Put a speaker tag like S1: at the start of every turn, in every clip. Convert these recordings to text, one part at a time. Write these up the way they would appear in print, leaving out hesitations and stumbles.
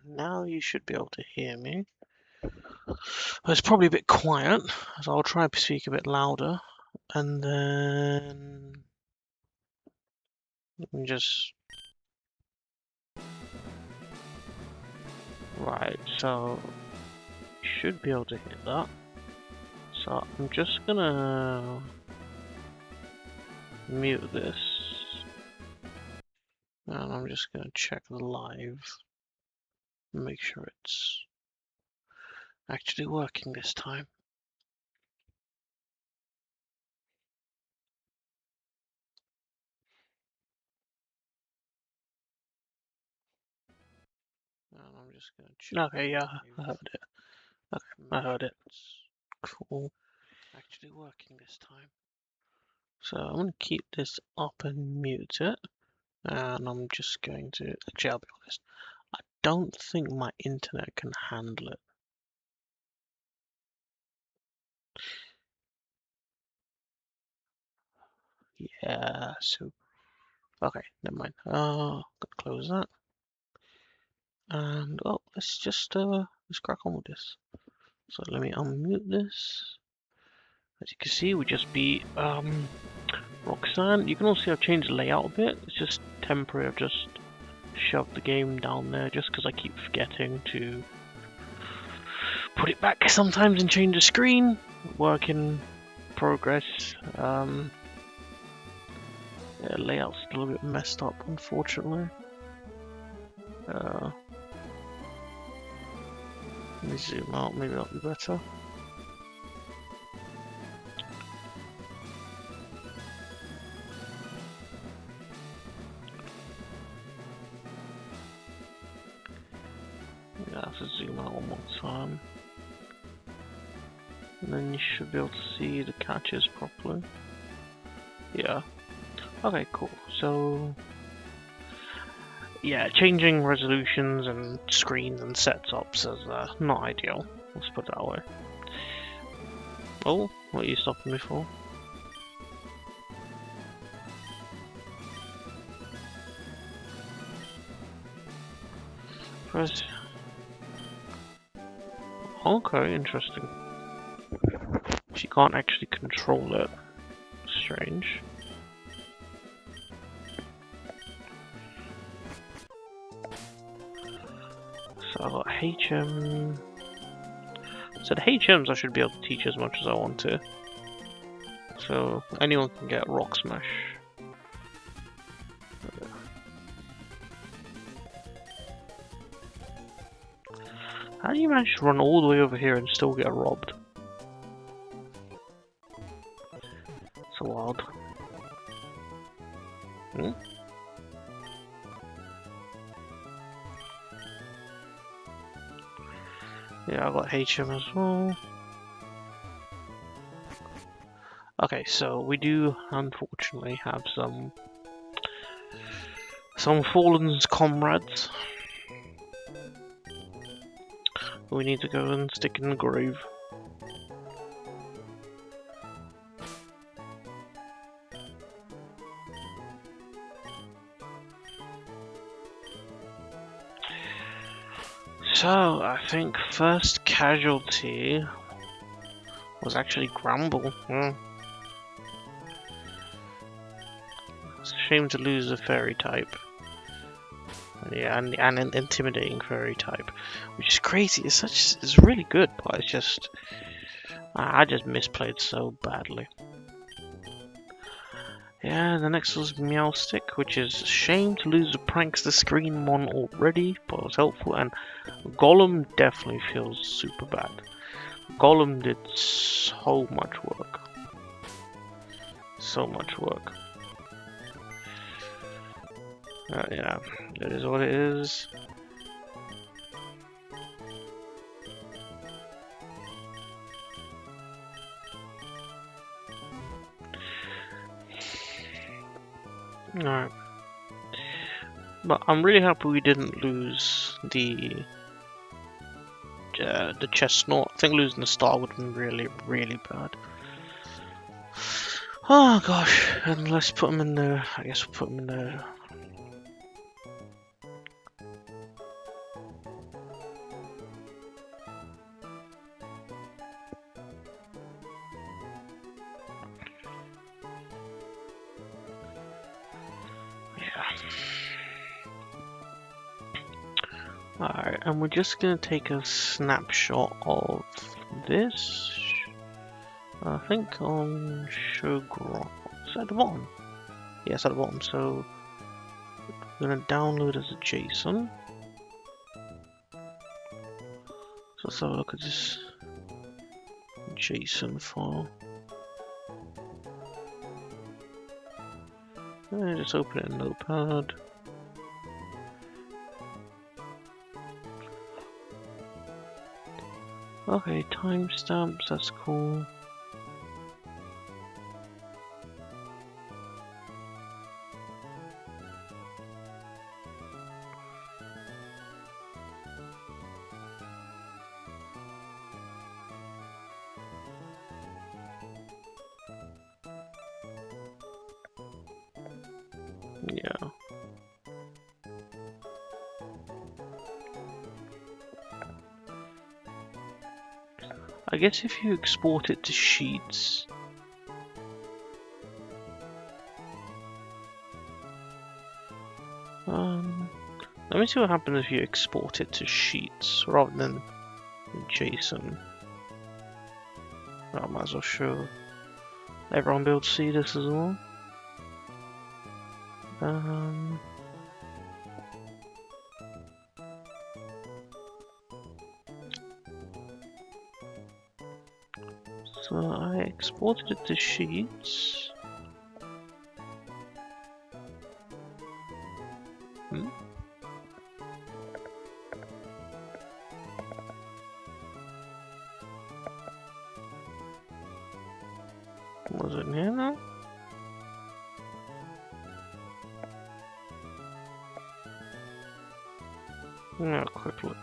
S1: now you should be able to hear me. It's probably a bit quiet, so I'll try to speak a bit louder, and then let me just... Right, so you should be able to hear that. So I'm just gonna mute this, and I'm just gonna check the live, make sure it's actually working this time. And I'm just gonna check. Okay, yeah, I heard it. Okay, I heard it. Cool. Actually working this time. So I'm gonna keep this up and mute it. And I'm just going to, actually I'll be honest, I don't think my internet can handle it. Yeah, so, okay, never mind. Gotta close that. And, well, let's crack on with this. So let me unmute this. As you can see, we just beat Roxanne. You can also see I've changed the layout a bit. It's just temporary. I've just shoved the game down there just because I keep forgetting to put it back sometimes and change the screen. Work in progress. Yeah, layout's still a bit messed up, unfortunately. Let me zoom out, maybe that'll be better. Yeah, I have to zoom out one more time. And then you should be able to see the catches properly. Yeah. Okay, cool. So, yeah, changing resolutions and screens and setups is not ideal. Let's put it that way. Oh, what are you stopping me for? Press. Okay, interesting. She can't actually control it. Strange. So I've got HM. So the HMs I should be able to teach as much as I want to. So anyone can get Rock Smash. How do you manage to run all the way over here and still get robbed? So wild. Hmm? Yeah, I got HM as well. Okay, so we do unfortunately have some fallen comrades. We need to go and stick in the grave. So, I think first casualty was actually Grumble. It's a shame to lose a fairy type. Yeah, and an intimidating fairy type, which is crazy. It's really good, but it's just I just misplayed so badly. Yeah, the next was Meowstick, which is a shame to lose the Prankster Screen one already, but it was helpful. And Golem definitely feels super bad. Golem did so much work. So much work. Yeah, it is what it is. Alright. But I'm really happy we didn't lose the Chestnut. I think losing the star would have been really, really bad. Oh gosh, and let's put him in there. I guess we'll put him in there. Alright, and we're just gonna take a snapshot of this. I think on show graph. Is that at the bottom? Yeah, it's at the bottom. So we're gonna download as a JSON. So let's have a look at this JSON file. And just open it in Notepad. Okay, timestamps, that's cool. Yeah. I guess if you export it to sheets, let me see what happens if you export it to sheets rather than JSON. I might as well show everyone be able to see this as well. So I exported it to sheets. Was it in here now? Yeah, quick look.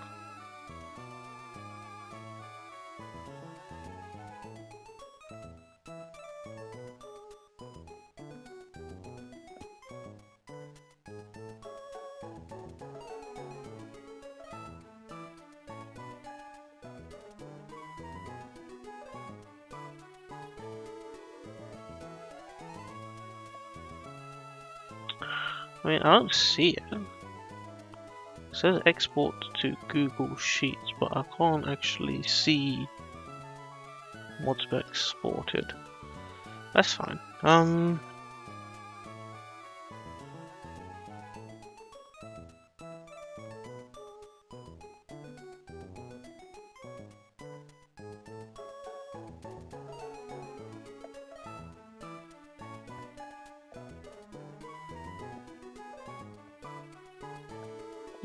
S1: I mean, I don't see it. It says export to Google Sheets, but I can't actually see what's been exported. That's fine.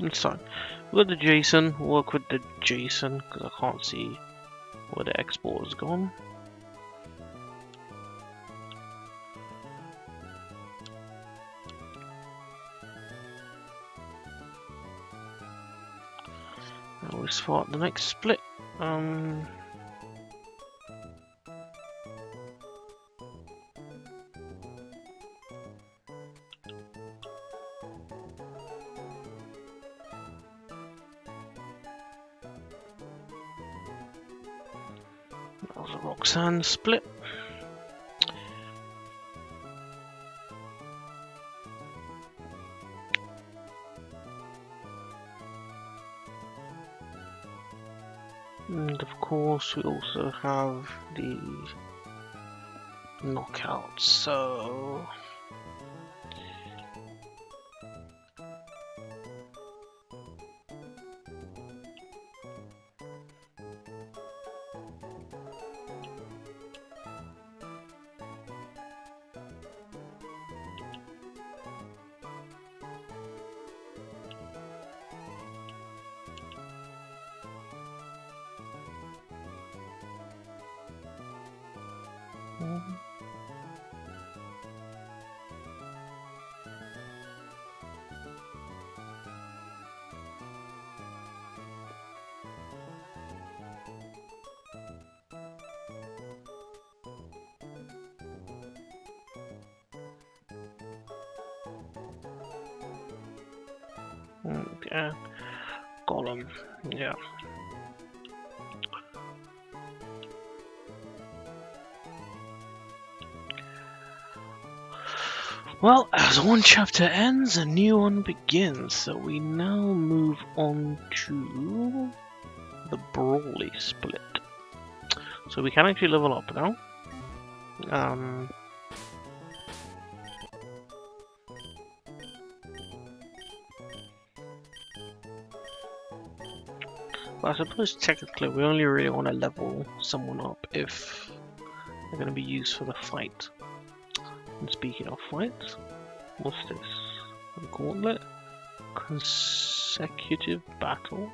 S1: It's fine. With the JSON, work with the JSON because I can't see where the export has gone. Now we start the next split. That was a Roxanne split. And of course we also have the knockouts, so yeah, column, yeah. Well, as one chapter ends, a new one begins. So we now move on to the Brawly split. So we can actually level up now. But I suppose technically we only really want to level someone up if they're going to be used for the fight. And speaking of fights, what's this? A gauntlet? Consecutive battle?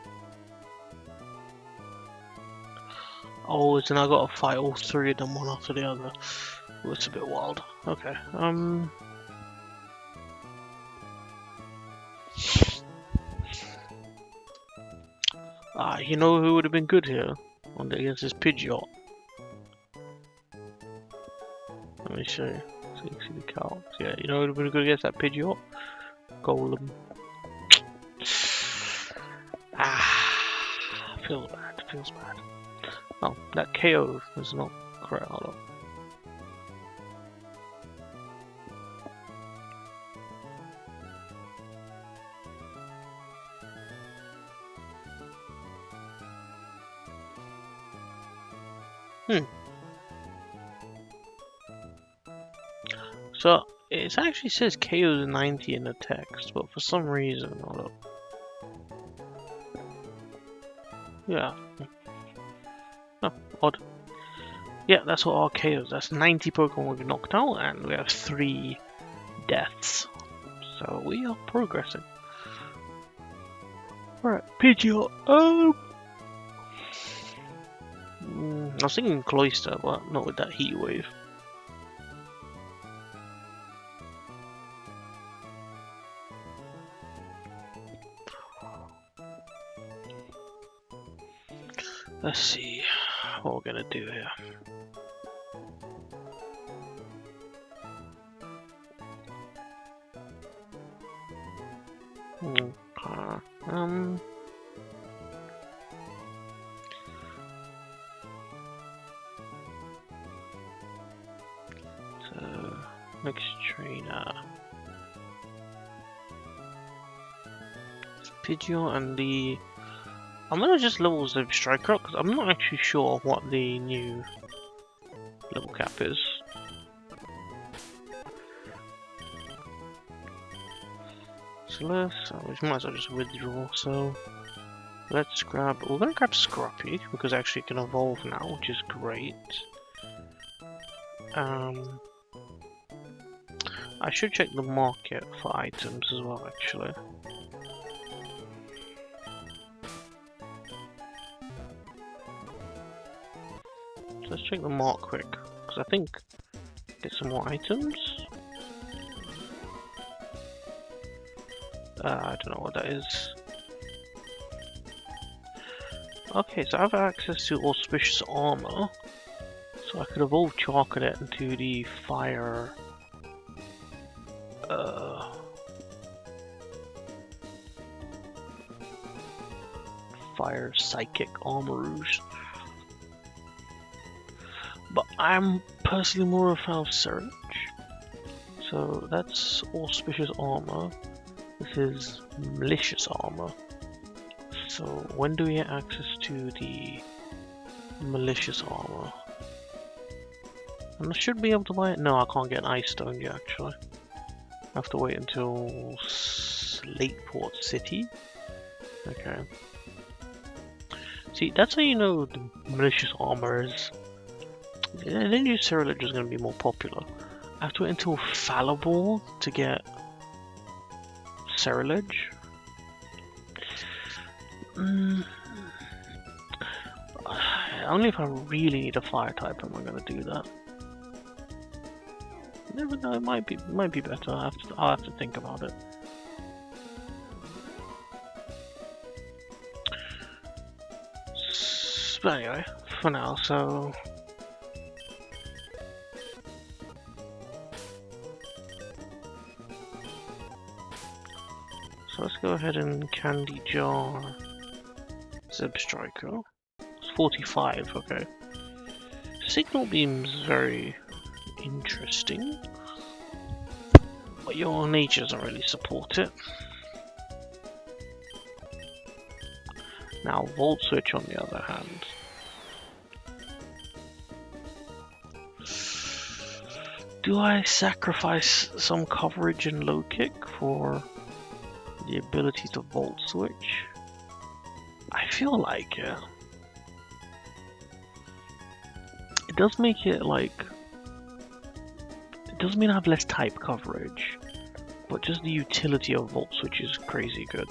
S1: Oh, so now I gotta fight all three of them one after the other. Well, it's a bit wild. Okay, you know who would have been good here? Against this Pidgeot. Let me show you. So you can see the cows. Yeah, you know who would have been good against that Pidgeot? Golem. Feels bad, feels bad. Oh, that KO was not correct. Hold on. So it actually says KO 90 in the text, but for some reason, hold up. Yeah. Oh, odd. Yeah, that's what our KOs. That's 90 Pokemon we've knocked out, and we have 3 deaths. So we are progressing. Right, Pidgeot. I was thinking Cloyster, but not with that heat wave. Let's see what we're gonna do here. So next trainer, it's Pidgeot and the. I'm gonna just level the Striker up because I'm not actually sure what the new level cap is. So we might as well just withdraw. So let's grab. We're gonna grab Scruffy because actually it can evolve now, which is great. I should check the market for items as well, actually. So let's check the mark quick, because I think get some more items. I don't know what that is. Okay, so I have access to auspicious armor, so I could evolve Charcadet into the fire. Fire Psychic Armorous. But I'm personally more of a fan of Surge. So that's Auspicious Armor. This is Malicious Armor. So when do we get access to the Malicious Armor? And I should be able to buy it. No, I can't get an Ice Stone yet, actually. I have to wait until Slateport City. Okay. See, that's how you know the Malicious Armor is. And then your Ceruledge is going to be more popular. I have to wait until Fallible to get Ceruledge. Only if I really need a fire type am I going to do that. Never know, it might be better. I'll have to think about it. But anyway, for now, so let's go ahead and Candy Jar Zeb Striker. It's 45, okay. Signal Beam's very interesting. but your nature doesn't really support it. Now, Volt Switch on the other hand. Do I sacrifice some coverage and low kick for the ability to Volt Switch? I feel like it. It does make it like... It does mean I have less type coverage, but just the utility of Volt Switch is crazy good.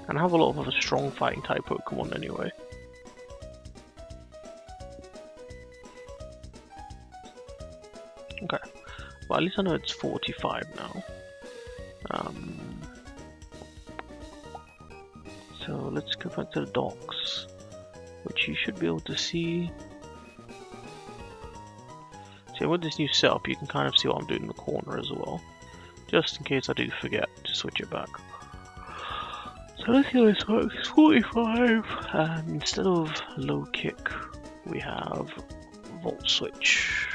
S1: And I have a lot of strong fighting type Pokemon anyway. Okay, well at least I know it's 45 now. So let's go back to the docks, which you should be able to see. So with this new setup you can kind of see what I'm doing in the corner as well, just in case I do forget to switch it back. So let's see how this works. 45, and instead of low kick, we have Volt Switch.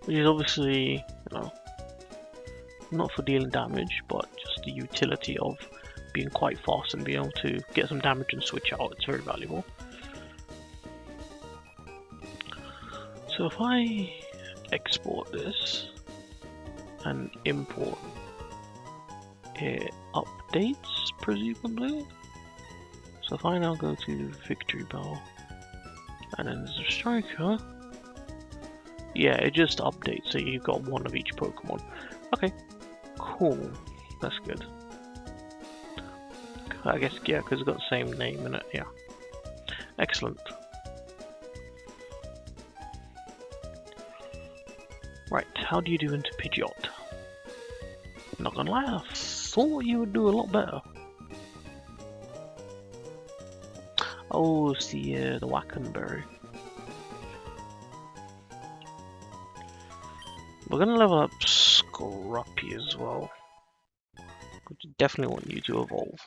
S1: Which is obviously, you know, not for dealing damage, but just the utility of being quite fast and being able to get some damage and switch out. It's very valuable. So if I export this and import, it updates presumably. So if I now go to Victory Bell and then there's a Striker, yeah, it just updates, so you've got one of each Pokemon. Okay, cool, that's good. I guess, yeah, because it's got the same name in it, yeah. Excellent. Right, how do you do into Pidgeot? Not gonna lie, I thought you would do a lot better. Oh, it's the Wackenberry. We're gonna level up Scruffy as well. We definitely want you to evolve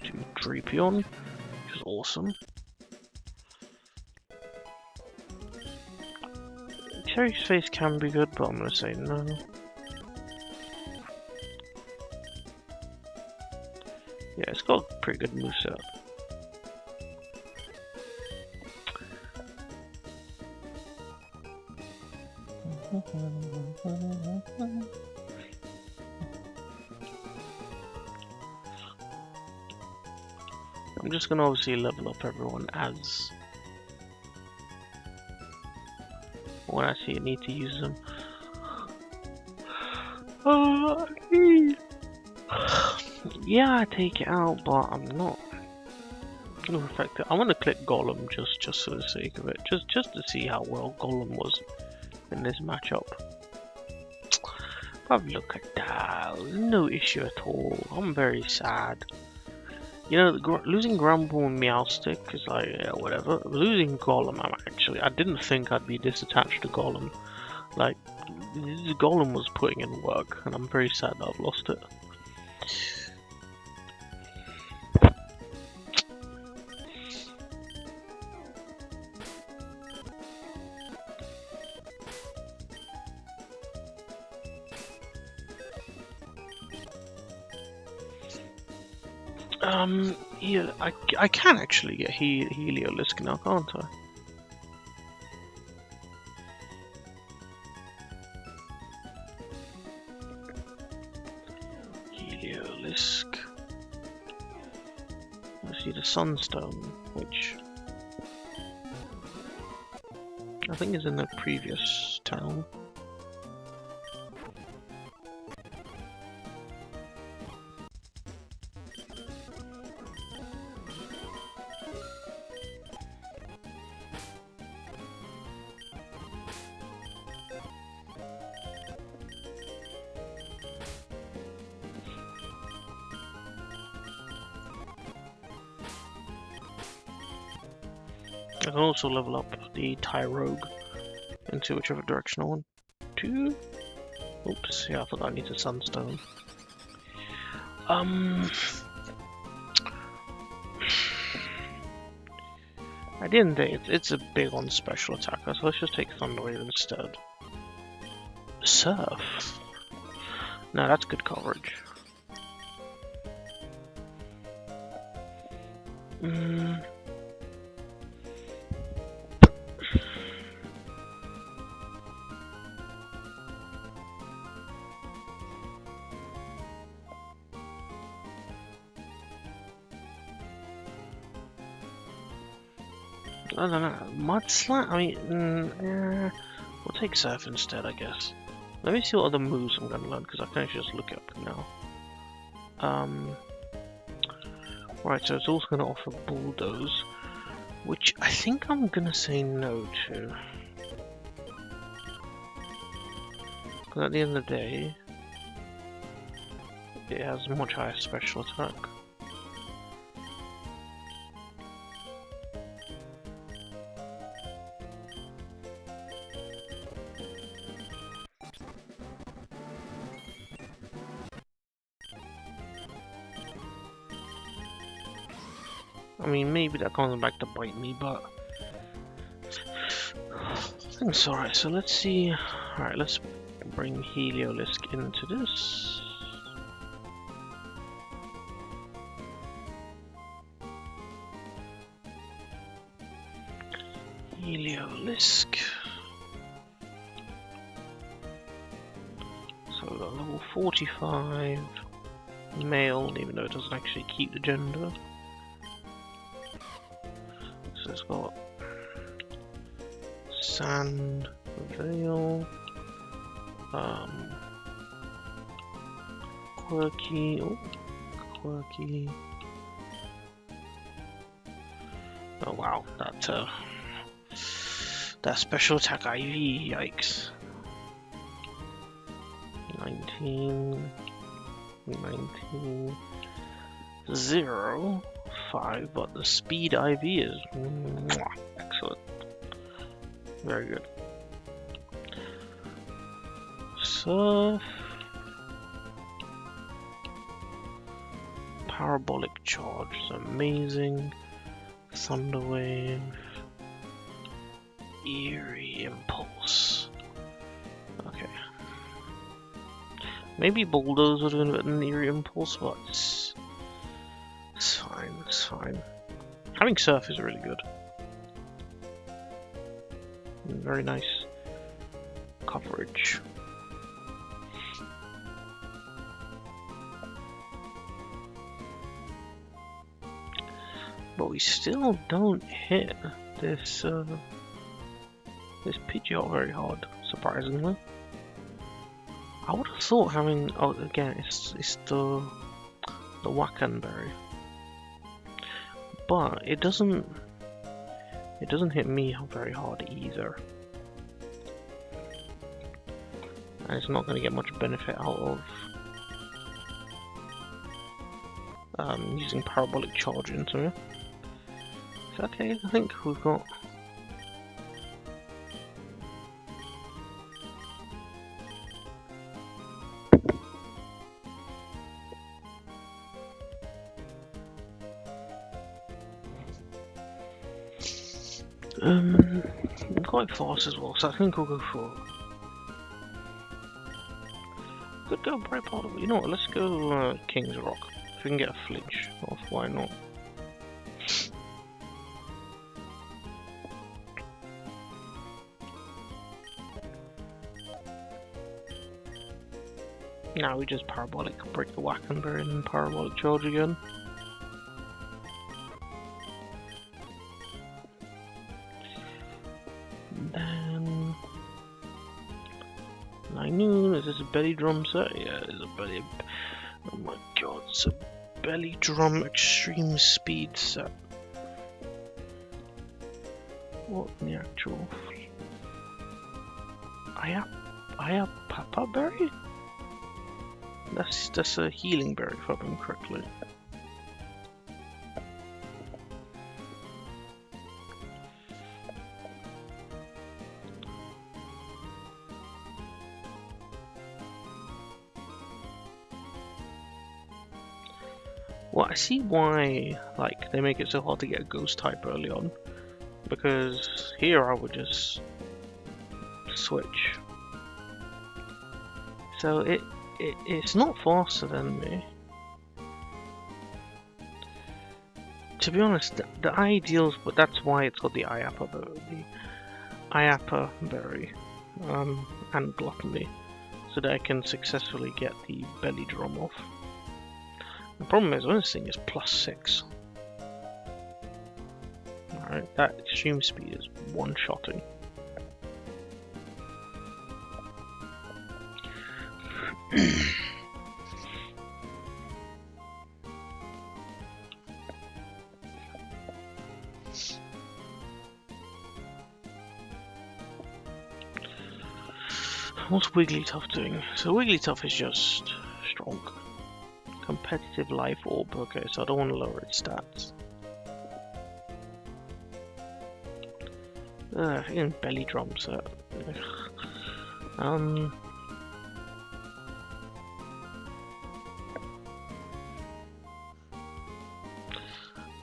S1: to Drapion, which is awesome. Cherry's face can be good, but I'm gonna say no. Yeah, it's got a pretty good moveset. I'm just gonna obviously level up everyone as when I see a need to use them. Yeah, I take it out, but I'm not gonna affect it. I'm gonna click Golem just for the sake of it, just to see how well Golem was in this matchup. But look at that, no issue at all. I'm very sad. You know, losing Grumble and Meowstic is like, yeah, whatever. Losing Golem, I didn't think I'd be this attached to Golem. Like, Golem was putting in work, and I'm very sad that I've lost it. Yeah, I can actually get Heliolisk now, can't I? Heliolisk. I see the Sunstone, which I think is in the previous town. I can also level up the Tyrogue into whichever direction I want to. Oops, yeah, I thought I needed Sunstone. At the end of the day, it's a big on special attacker, so let's just take Thunder Wave instead. Surf? No, that's good coverage. I don't know. Mudslap? I mean, we'll take Surf instead, I guess. Let me see what other moves I'm going to learn, because I can actually just look it up now. Right, so it's also going to offer Bulldoze, which I think I'm going to say no to. Because at the end of the day, it has much higher special attack. I mean, maybe that comes back to bite me, but I think it's alright. So let's see. Alright, let's bring Heliolisk into this. Heliolisk. So we've got level 45 male, even though it doesn't actually keep the gender. So it's got Sand Veil, Quirky, Quirky. Oh wow, that special attack IV, yikes. 19, 0, 5, but the speed IV is excellent. Very good. Surf. Parabolic charge is amazing. Thunder Wave. Eerie Impulse. Okay. Maybe Bulldoze would have been better than Eerie Impulse, but it's fine, it's fine. Having Surf is really good. Very nice coverage. But we still don't hit this this Pidgeot very hard, surprisingly. I would have thought having again it's the Wackenberry, but it doesn't hit me very hard either, and it's not going to get much benefit out of using Parabolic Charge into it. So, okay, I think we've got quite fast as well, so I think we'll go for could go Bright Part. You know what, let's go King's Rock. If we can get a flinch off, why not? Now we just Parabolic break the Wackenberry and then Parabolic Charge again. Then is this a belly drum set? Yeah, it is a belly. Oh my god, it's a belly drum extreme speed set. What in the actual? Papa berry? That's a healing berry if I remember correctly. Well, I see why, like, they make it so hard to get a ghost type early on. because here I would just switch. So it's not faster than me. To be honest, the ideals, but that's why it's got the IAPA berry, and gluttony, so that I can successfully get the belly drum off. The problem is, this thing is +6. Alright, that extreme speed is one-shotting. What's Wigglytuff doing? So Wigglytuff is just strong. Competitive life orb, okay, so I don't want to lower its stats. Even belly drum set.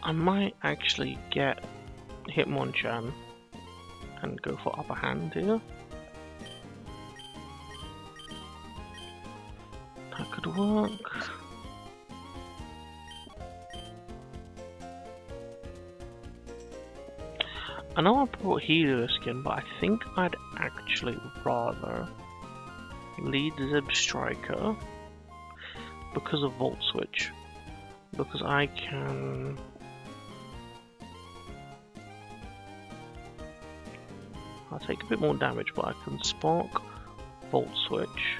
S1: I might actually get Hitmonchan and go for upper hand here. That could work. I know I brought Helioskin, but I think I'd actually rather lead Zebstrika because of Volt Switch. Because I can... I'll take a bit more damage, but I can Spark, Volt Switch.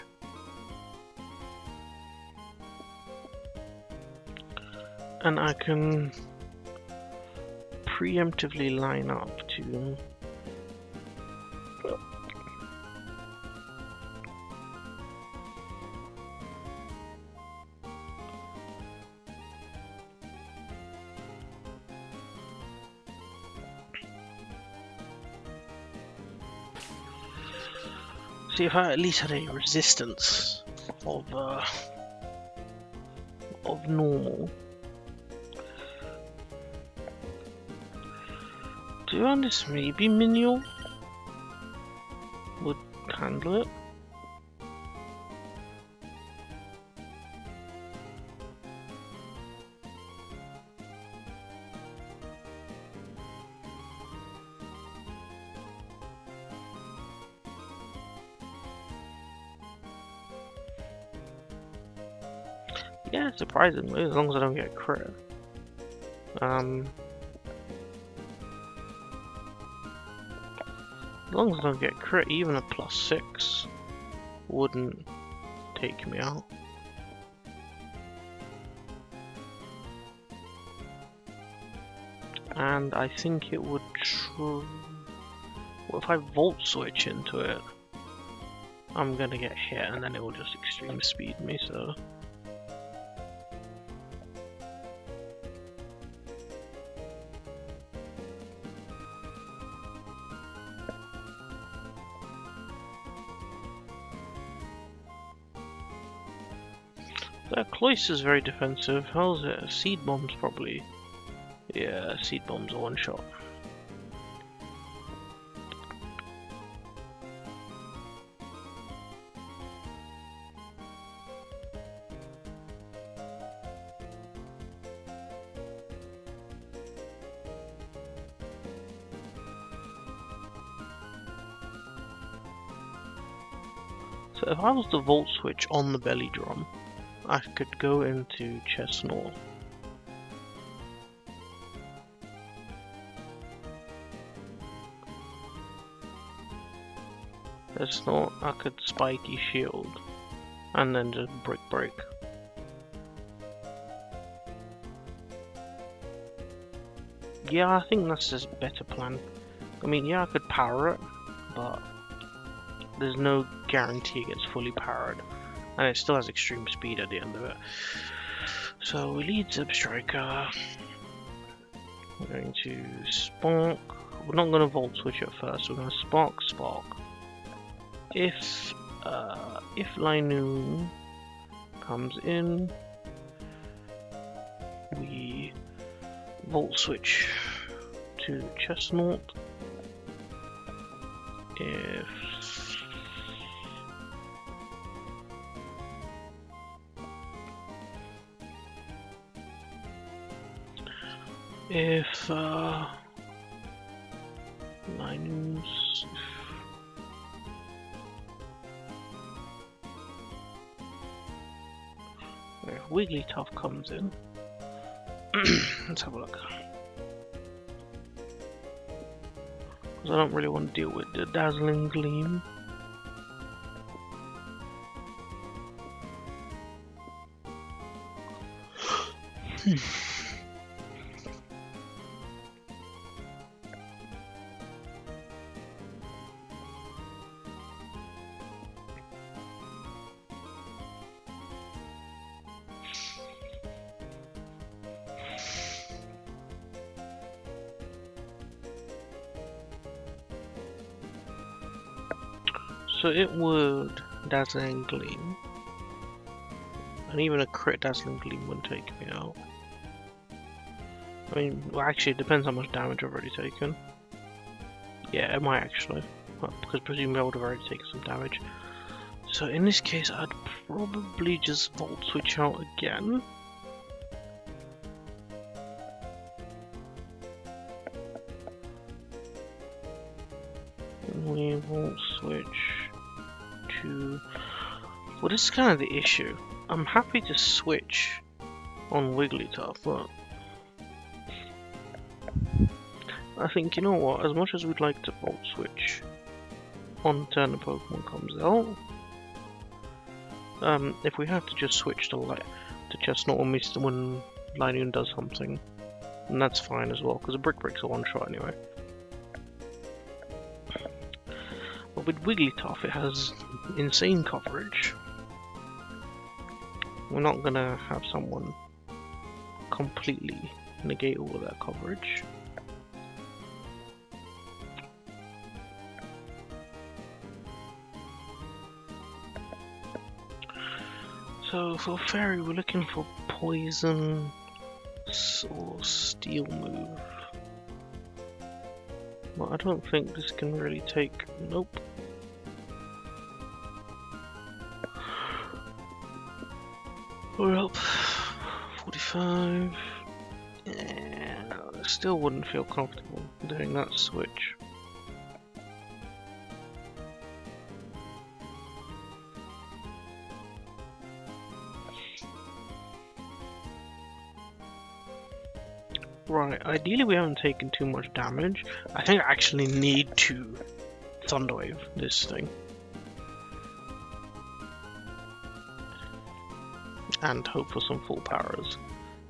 S1: And I can preemptively line up to see if I at least had a resistance of normal. Do you understand? Maybe Minion would handle it. Yeah, surprisingly, as long as I don't get crit. As long as I don't get crit, even a +6 wouldn't take me out. And I think it would... Well, if I Volt Switch into it, I'm gonna get hit and then it will just extreme speed me, so... That Cloyster's very defensive. How's it? Seed Bomb's probably... Yeah, Seed Bomb's a one-shot. So if I was to Volt Switch on the belly drum, I could go into Chestnut. Chestnut, I could Spiky Shield, and then just Brick Break. Yeah, I think that's just a better plan. I mean, yeah, I could power it, but there's no guarantee it gets fully powered. And it still has extreme speed at the end of it. So we lead Zebstrika. We're going to Spark. We're not going to Volt Switch at first. We're going to Spark. If Linoon comes in, we Volt Switch to Chestnut. If Linus, if Wigglytuff comes in, let's have a look. Because I don't really want to deal with the Dazzling Gleam. So it would Dazzling Gleam, and even a crit Dazzling Gleam wouldn't take me out. I mean, well, actually, it depends how much damage I've already taken. Yeah, it might actually, because presumably I would have already taken some damage. So in this case, I'd probably just Volt Switch out again. We Volt Switch to... Well, this is kind of the issue. I'm happy to switch on Wigglytuff, but I think, you know what, as much as we'd like to Volt Switch on the turn the Pokemon comes out, if we have to just switch to Chestnut when Linoon does something, then that's fine as well, because a Brick Break's a one-shot anyway. But with Wigglytuff, it has insane coverage. We're not gonna have someone completely negate all of that coverage. So for Fairy, we're looking for Poison or Steel move. But I don't think this can really take... Nope. We're up 45. Yeah, I still wouldn't feel comfortable doing that switch. Right, ideally we haven't taken too much damage. I think I actually need to Thunderwave this thing. And hope for some full powers.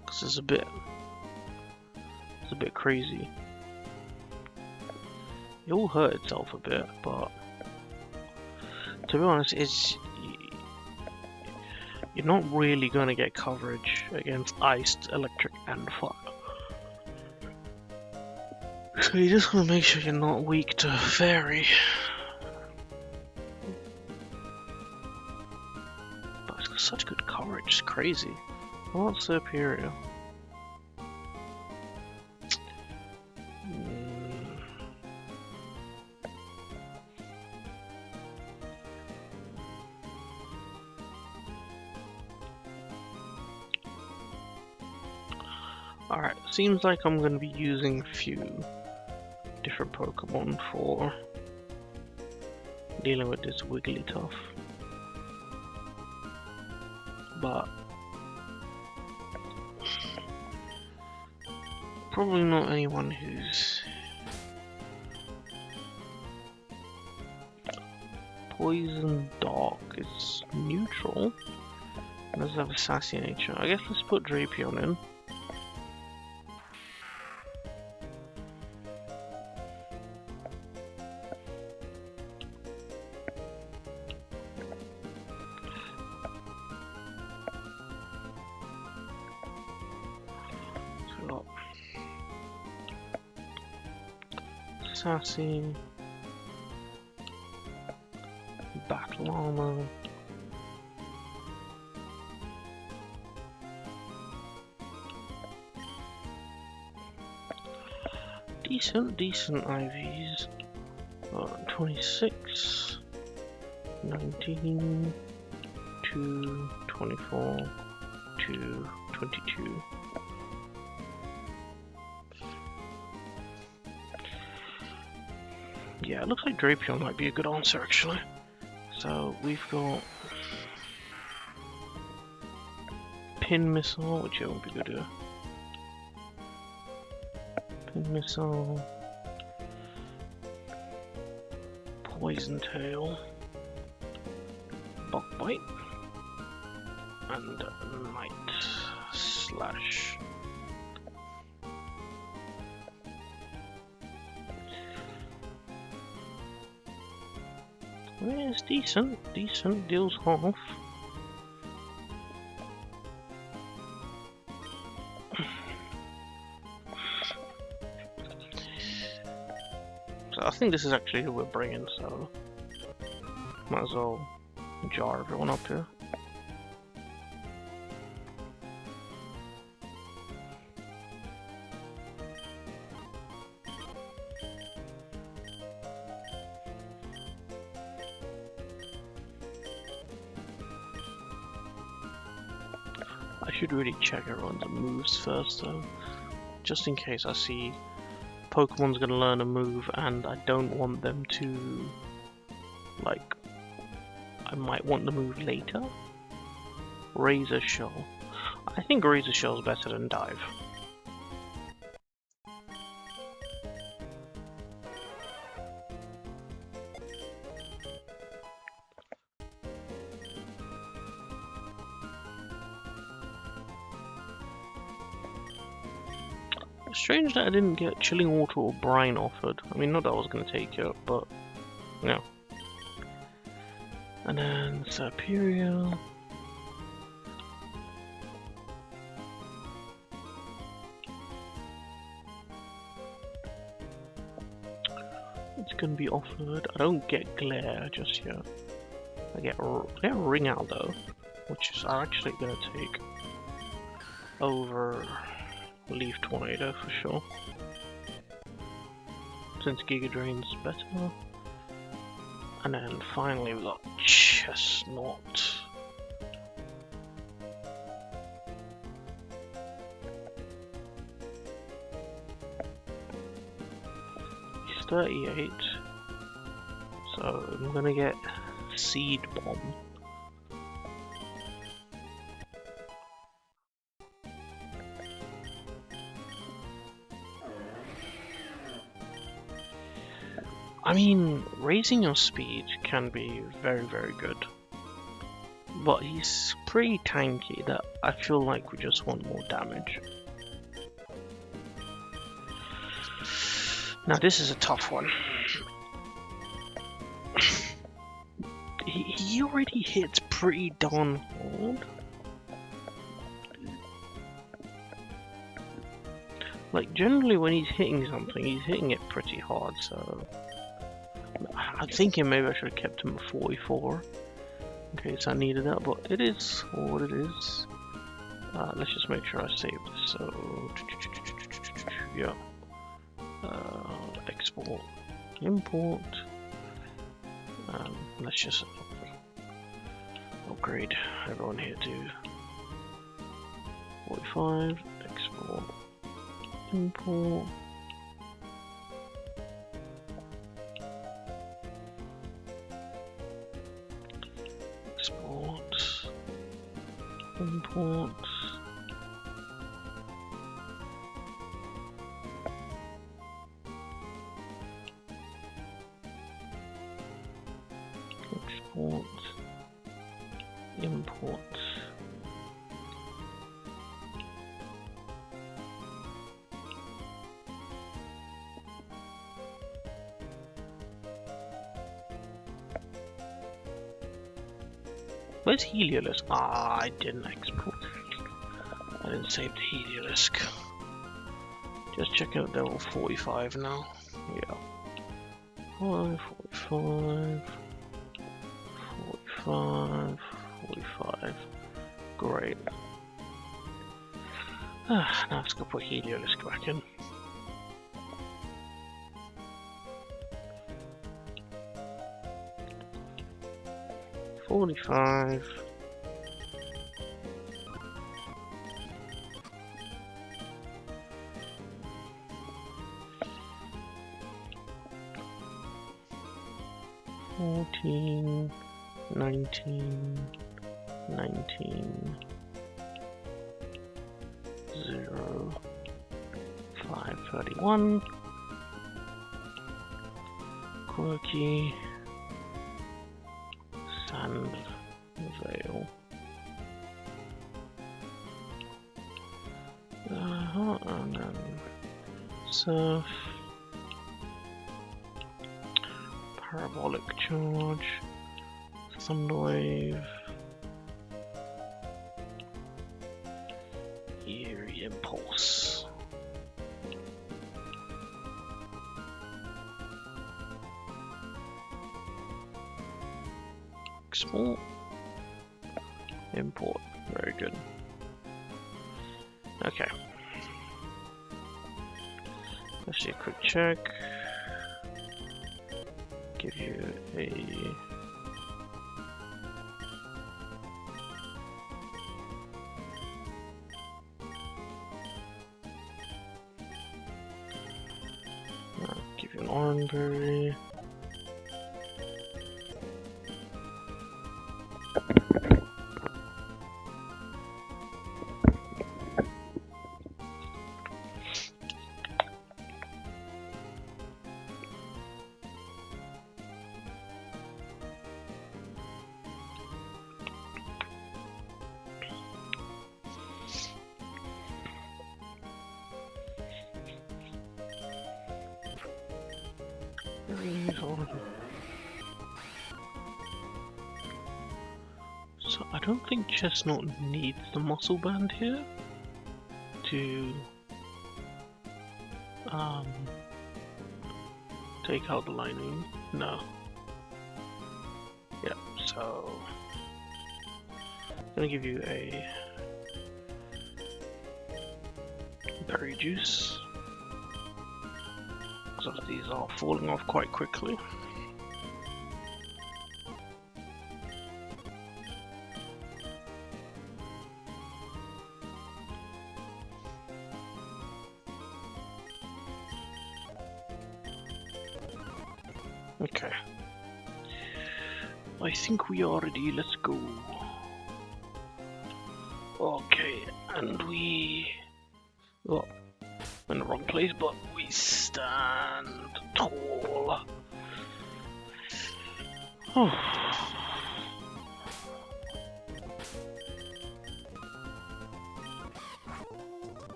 S1: Because it's a bit crazy. It will hurt itself a bit, but to be honest, you're not really going to get coverage against ice, electric, and fire. So you just want to make sure you're not weak to Fairy. But it's got such good coverage, it's crazy. What Superior? Alright, seems like I'm going to be using a few different Pokemon for dealing with this Wigglytuff. But probably not anyone who's Poison Dark. It's neutral. It does have a sassy nature. I guess let's put Drapion in. Sassy, Battle Armor, decent IVs. 26, 19, 2, 24, 2, 22. Yeah, it looks like Drapion might be a good answer actually. So we've got Pin Missile, which won't be good here. Pin Missile, Poison Tail, Bug Bite, and Night Slash. Yeah, it's decent, deals half. So I think this is actually who we're bringing, so might as well jar everyone up here. I should really check everyone's moves first though, just in case I see Pokemon's gonna learn a move and I don't want them to, like, I might want the move later. Razor Shell. I think Razor Shell is better than Dive. Strange that I didn't get Chilling Water or Brine offered. I mean, not that I was going to take it, but no. And then Superior. It's going to be offered. I don't get Glare just yet. I get Ring Out though, which is actually going to take over Leaf Tornado for sure, since Giga Drain's better. And then finally we got Chestnut. He's 38, so I'm gonna get Seed Bomb. I mean, raising your speed can be very, very good, but he's pretty tanky that I feel like we just want more damage. Now this is a tough one. He already hits pretty darn hard. Like, generally when he's hitting something, he's hitting it pretty hard, so I'm thinking maybe I should have kept him at 44 in case I needed that, but it is what it is. Let's just make sure I save this. So, yeah. Export, import. Let's just upgrade everyone here to 45. Export, import. Import. Export. Import. Where's Heliolisk? Ah, I didn't export. I didn't save the Heliolisk. Just checking out they're all 45 now. Yeah. 45, 45, 45. Great. Now let's go put Heliolisk back in. 45. $14, $19, $19, $0, $5.31. Quirky, Sand Veil. And then Surf, Parabolic Charge, Thunderwave, Eerie Impulse. Export, import, very good. Okay. Let's do a quick check. Give you a give you an orangeberry. So I don't think Chestnut needs the muscle band here to take out the lining. No. Yeah, so I'm gonna give you a berry juice. Because these are falling off quite quickly. Okay. I think we are ready, let's go. Okay, and we... Oh, in the wrong place, but we stand tall. Oh.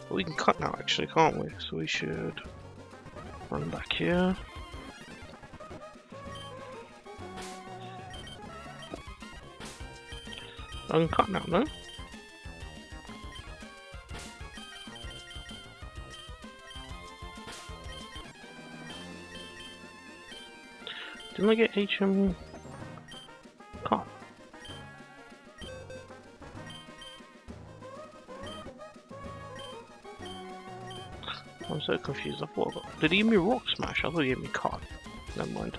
S1: We can cut now actually, can't we? So we should run back here. I can cut now, no? Didn't I get HM cut? I'm so confused. I thought I got... Did he give me Rock Smash? I thought he gave me cut. Never mind.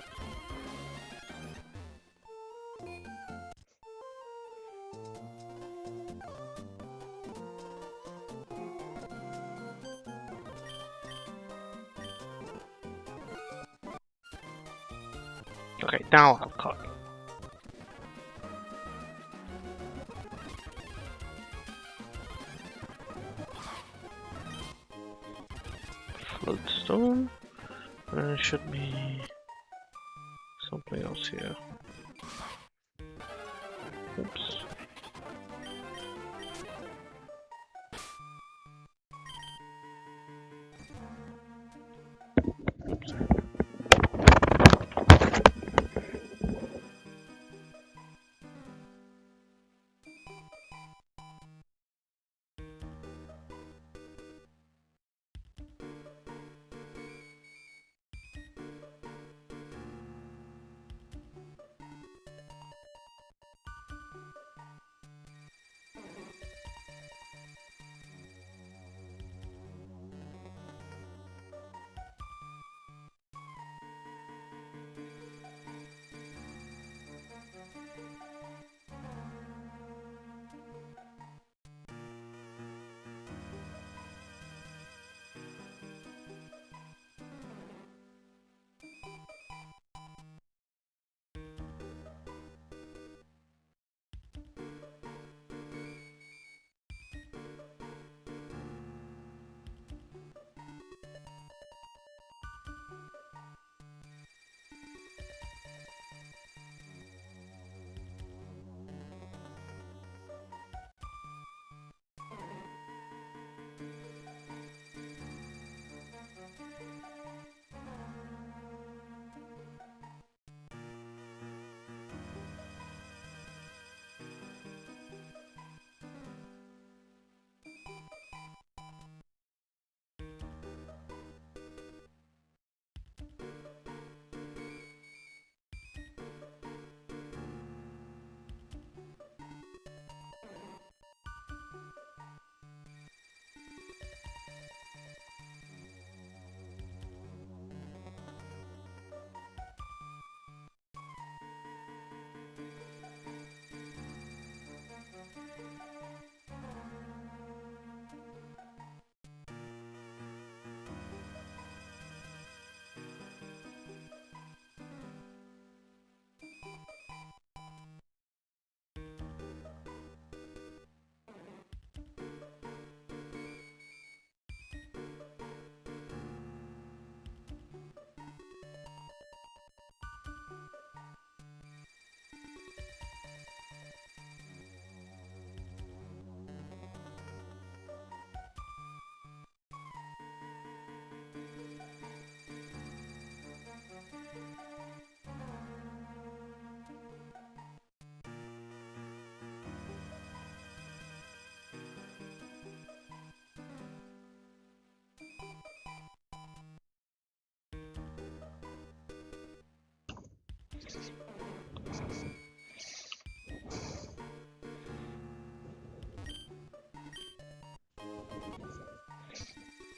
S1: Okay, now I'll cut. Floatstone. There should be something else here. Oops. Oops.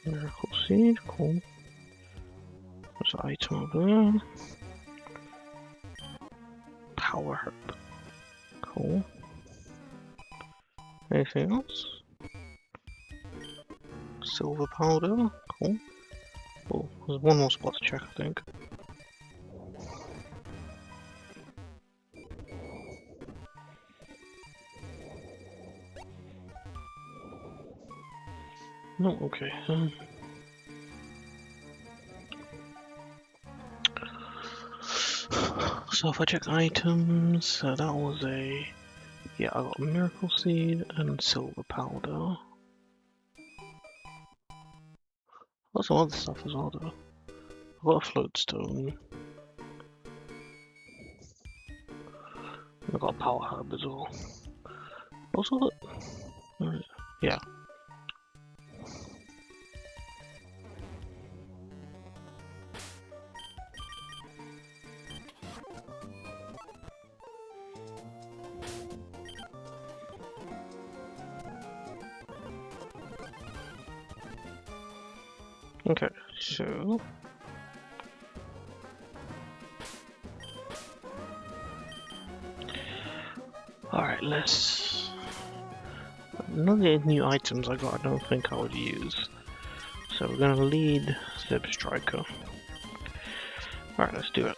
S1: Miracle seed, cool. There's an item over there. Power herb. Cool. Anything else? Silver powder. Cool. Oh, there's one more spot to check, I think. No, okay. So if I check items, that was a... Yeah, I got miracle seed and silver powder. Got some other stuff as well though. I've got a float stone. I've got a power herb as well. Also, yeah. Okay, so alright, let's... None of the new items I got I don't think I would use. So we're gonna lead Zip Striker. Alright, let's do it.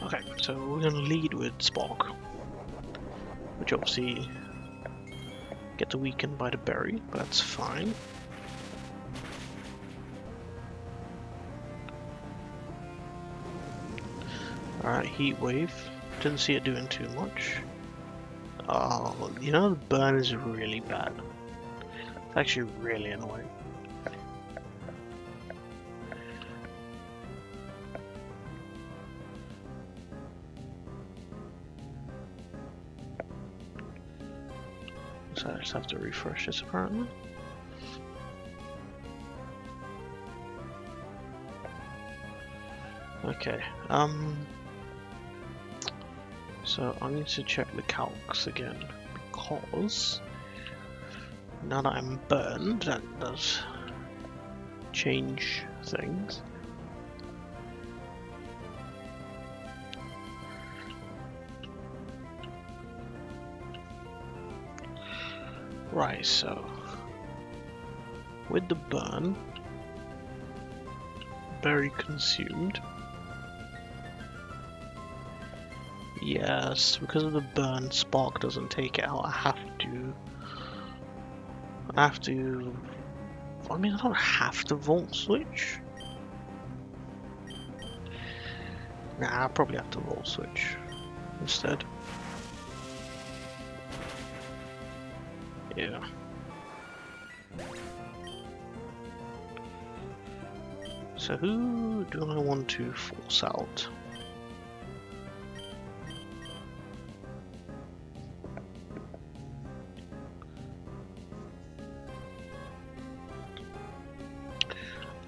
S1: Okay, so we're going to lead with Spark, which obviously gets weakened by the berry, but that's fine. Alright, Heat Wave. Didn't see it doing too much. Oh, you know, the burn is really bad. It's actually really annoying. So I just have to refresh this apparently. Okay, so I need to check the calcs again, because now that I'm burned, that does change things. Right, so with the burn, berry consumed. Yes, because of the burn, Spark doesn't take it out. I mean, I don't have to Volt Switch. Nah, I probably have to Volt Switch instead. Yeah. So who do I want to force out?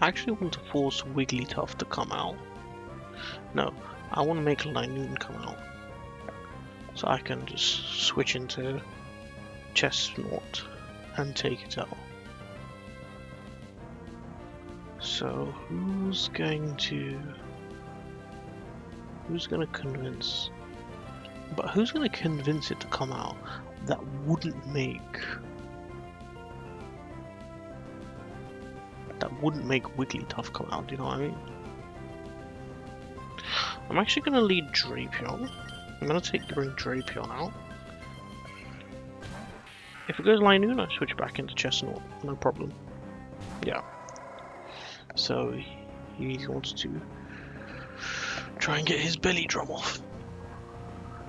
S1: I actually want to force Wigglytuff to come out. No, I want to make Linoon come out. So I can just switch into Chestnut and take it out. So who's going to convince? But who's going to convince it to come out that wouldn't make that wouldn't make Wigglytuff come out, do you know what I mean? I'm actually going to lead Drapion. I'm going to bring Drapion out. If it goes Linoon, I switch back into Chestnut, no problem. Yeah. So he wants to try and get his belly drum off.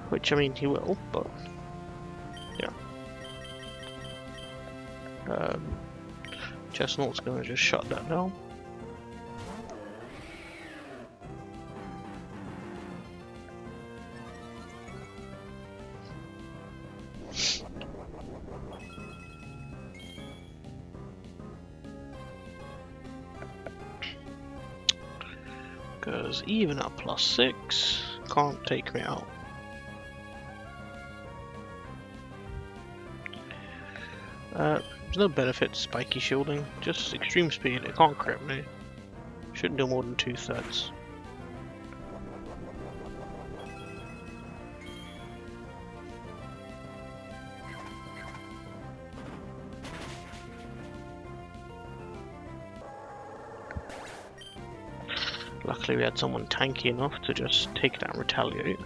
S1: Which, I mean, he will, but yeah. Chestnut's going to just shut that down. Because even at +6, can't take me out. There's no benefit to spiky shielding, just extreme speed, it can't crit me. Shouldn't do more than 2/3. Luckily we had someone tanky enough to just take it out and retaliate.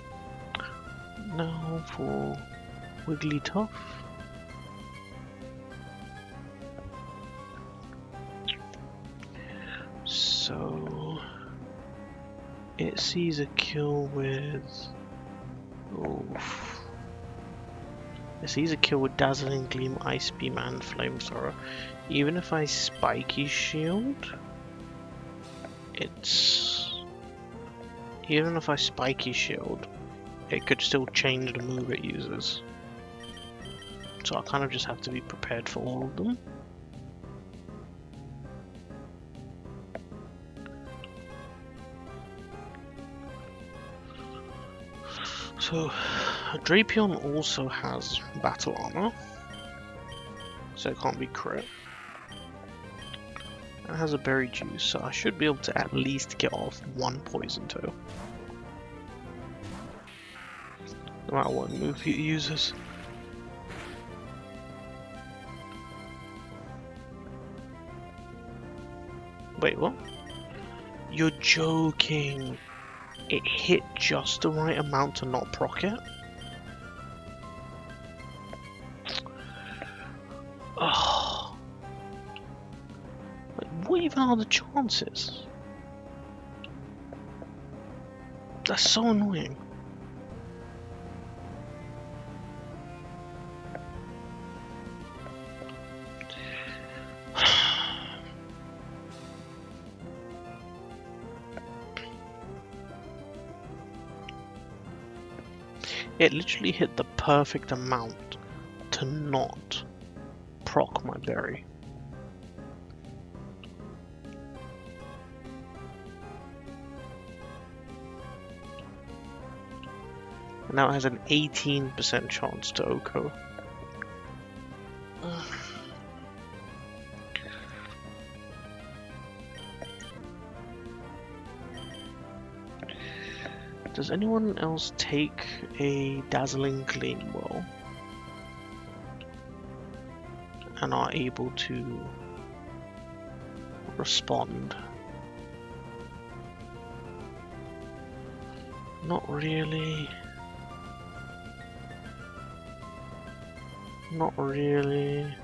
S1: Now for Wigglytuff. So it sees a kill with it sees a kill with Dazzling Gleam, Ice Beam and Flamethrower. Even if I Spiky Shield, even if I Spiky Shield, it could still change the move it uses. So I kind of just have to be prepared for all of them. So Drapion also has battle armor, so it can't be crit. It has a berry juice, so I should be able to at least get off one poison toe. No matter what move he uses. Wait, what? You're joking. It hit just the right amount to not proc it? Oh. Like, what even are the chances? That's so annoying. It literally hit the perfect amount to not proc my berry. And now it has an 18% chance to OHKO. Does anyone else take a Dazzling Gleam well and are able to respond? Not really. Not really.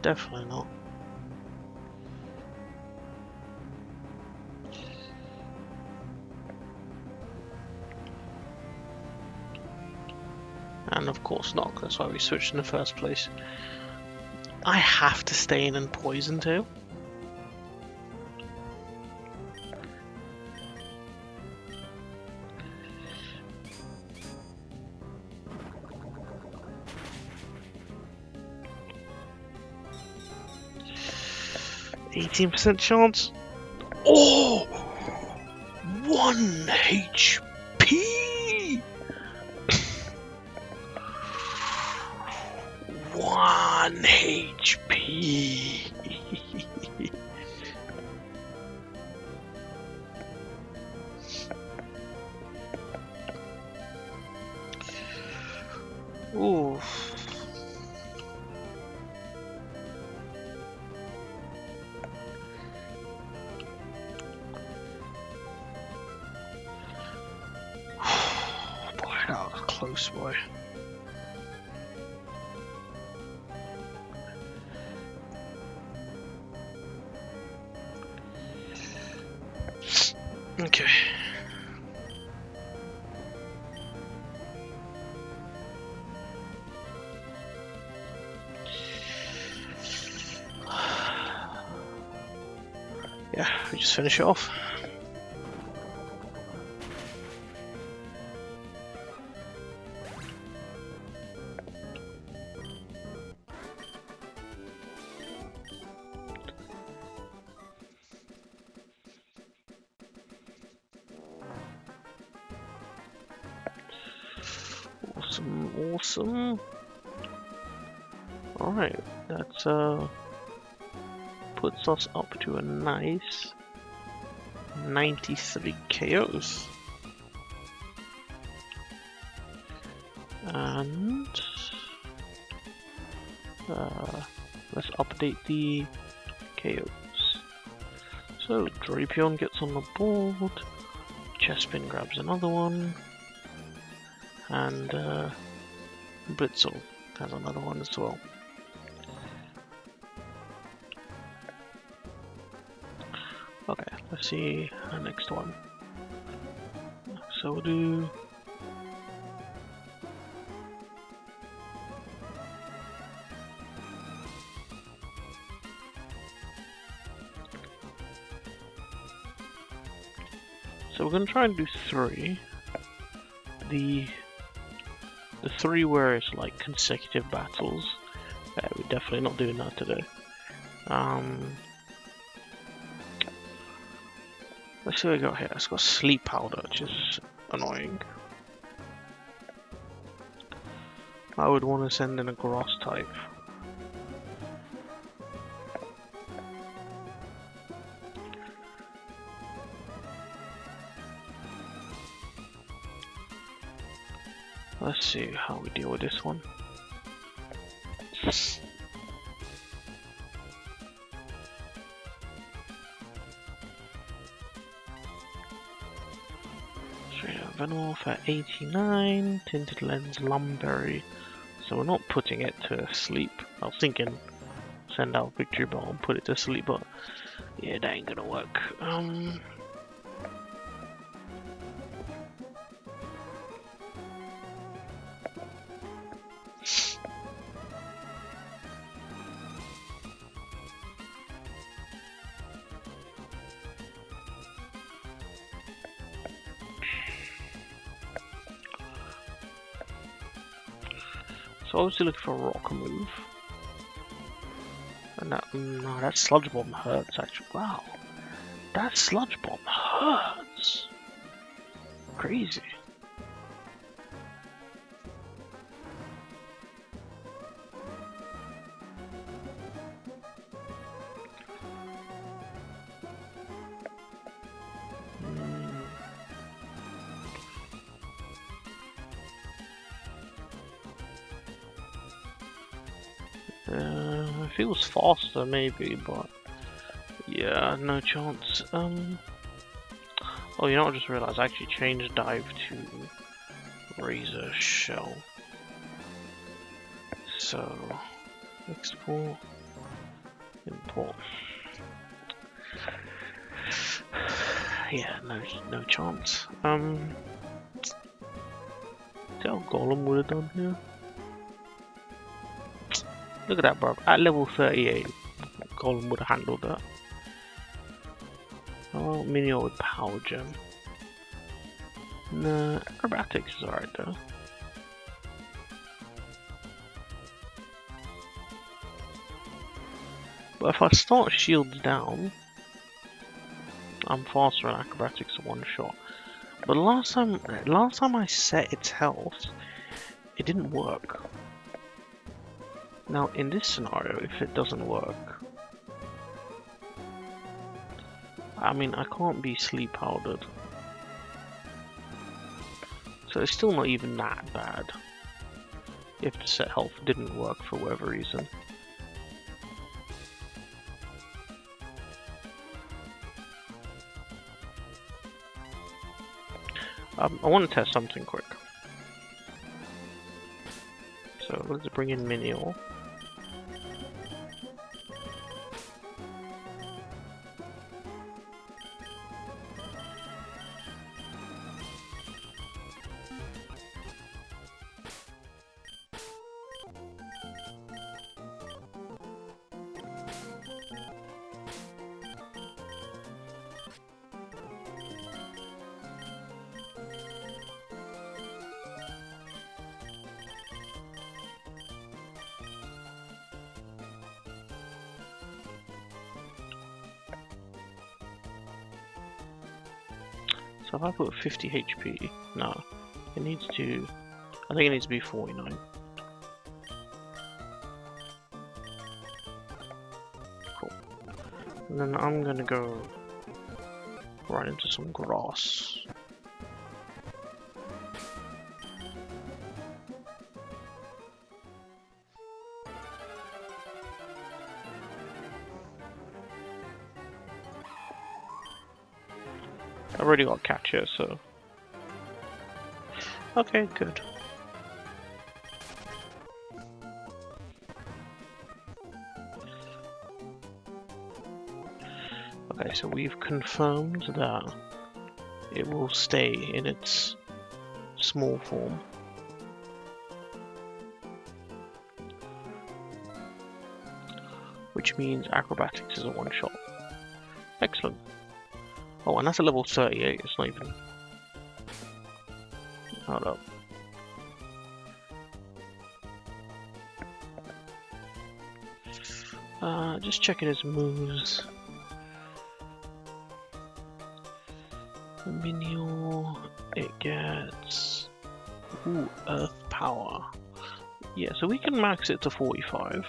S1: Definitely not. And of course not, that's why we switched in the first place. I have to stay in and poison too. %18 chance. Oh! 1 HP! 1 HP! Ooh. close, boy. Okay. Yeah, we just finish it off. Awesome, awesome. Alright, that puts us up to a nice 93 KOs. And let's update the KOs. So Drapion gets on the board, Chespin grabs another one, and Blitzel has another one as well. Okay, let's see the next one. So we'll do we're gonna try and do 3. The 3 where it's like consecutive battles. We're definitely not doing that today. Let's see what we got here. It's got sleep powder, which is annoying. I would want to send in a grass type. Let's see how we deal with this one. Venomoth at 89, Tinted Lens, Lumberry. So we're not putting it to sleep. I was thinking send out Victory Ball and put it to sleep, but yeah, that ain't gonna work. So obviously looking for a rock move. And that, no, that Sludge Bomb hurts actually. Wow. That Sludge Bomb hurts. Crazy. If it was faster maybe, but yeah, no chance. Oh, you know what, I just realized I actually changed dive to Razor Shell. So export, import. Yeah, no chance. See how Golem would have done here. Look at that, bro. At level 38, Golem would have handled that. Oh, Minio with Power Gem. Nah, Acrobatics is alright though. But if I start shields down, I'm faster than Acrobatics one shot. But last time I set its health, it didn't work. Now in this scenario, if it doesn't work, I mean I can't be sleep powdered. So it's still not even that bad. If the set health didn't work for whatever reason. I want to test something quick. So let's bring in Minior. So if I put 50 HP, no, it needs to, I think it needs to be 49. Cool. And then I'm gonna go right into some grass. I've already got catcher, so okay, good. Okay, so we've confirmed that it will stay in its small form. Which means acrobatics is a one-shot. Excellent. Oh, and that's a level 38, it's not even... Hold up. Just checking his moves. Minior, it gets... Ooh, Earth Power. Yeah, so we can max it to 45.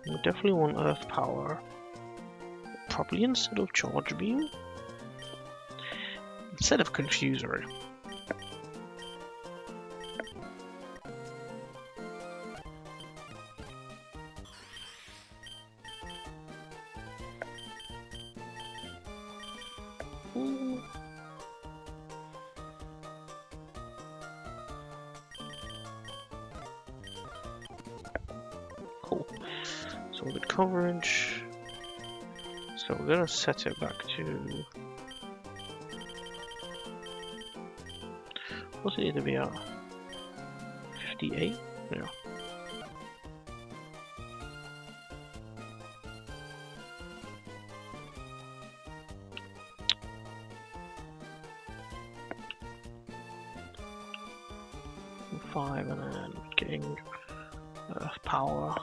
S1: We definitely want Earth Power. Probably instead of Charge Beam. Instead of Confusory. Ooh. Cool. So good coverage. So we're gonna set it back to... What's it need to be at? 58? Yeah. Five and then getting Earth Power.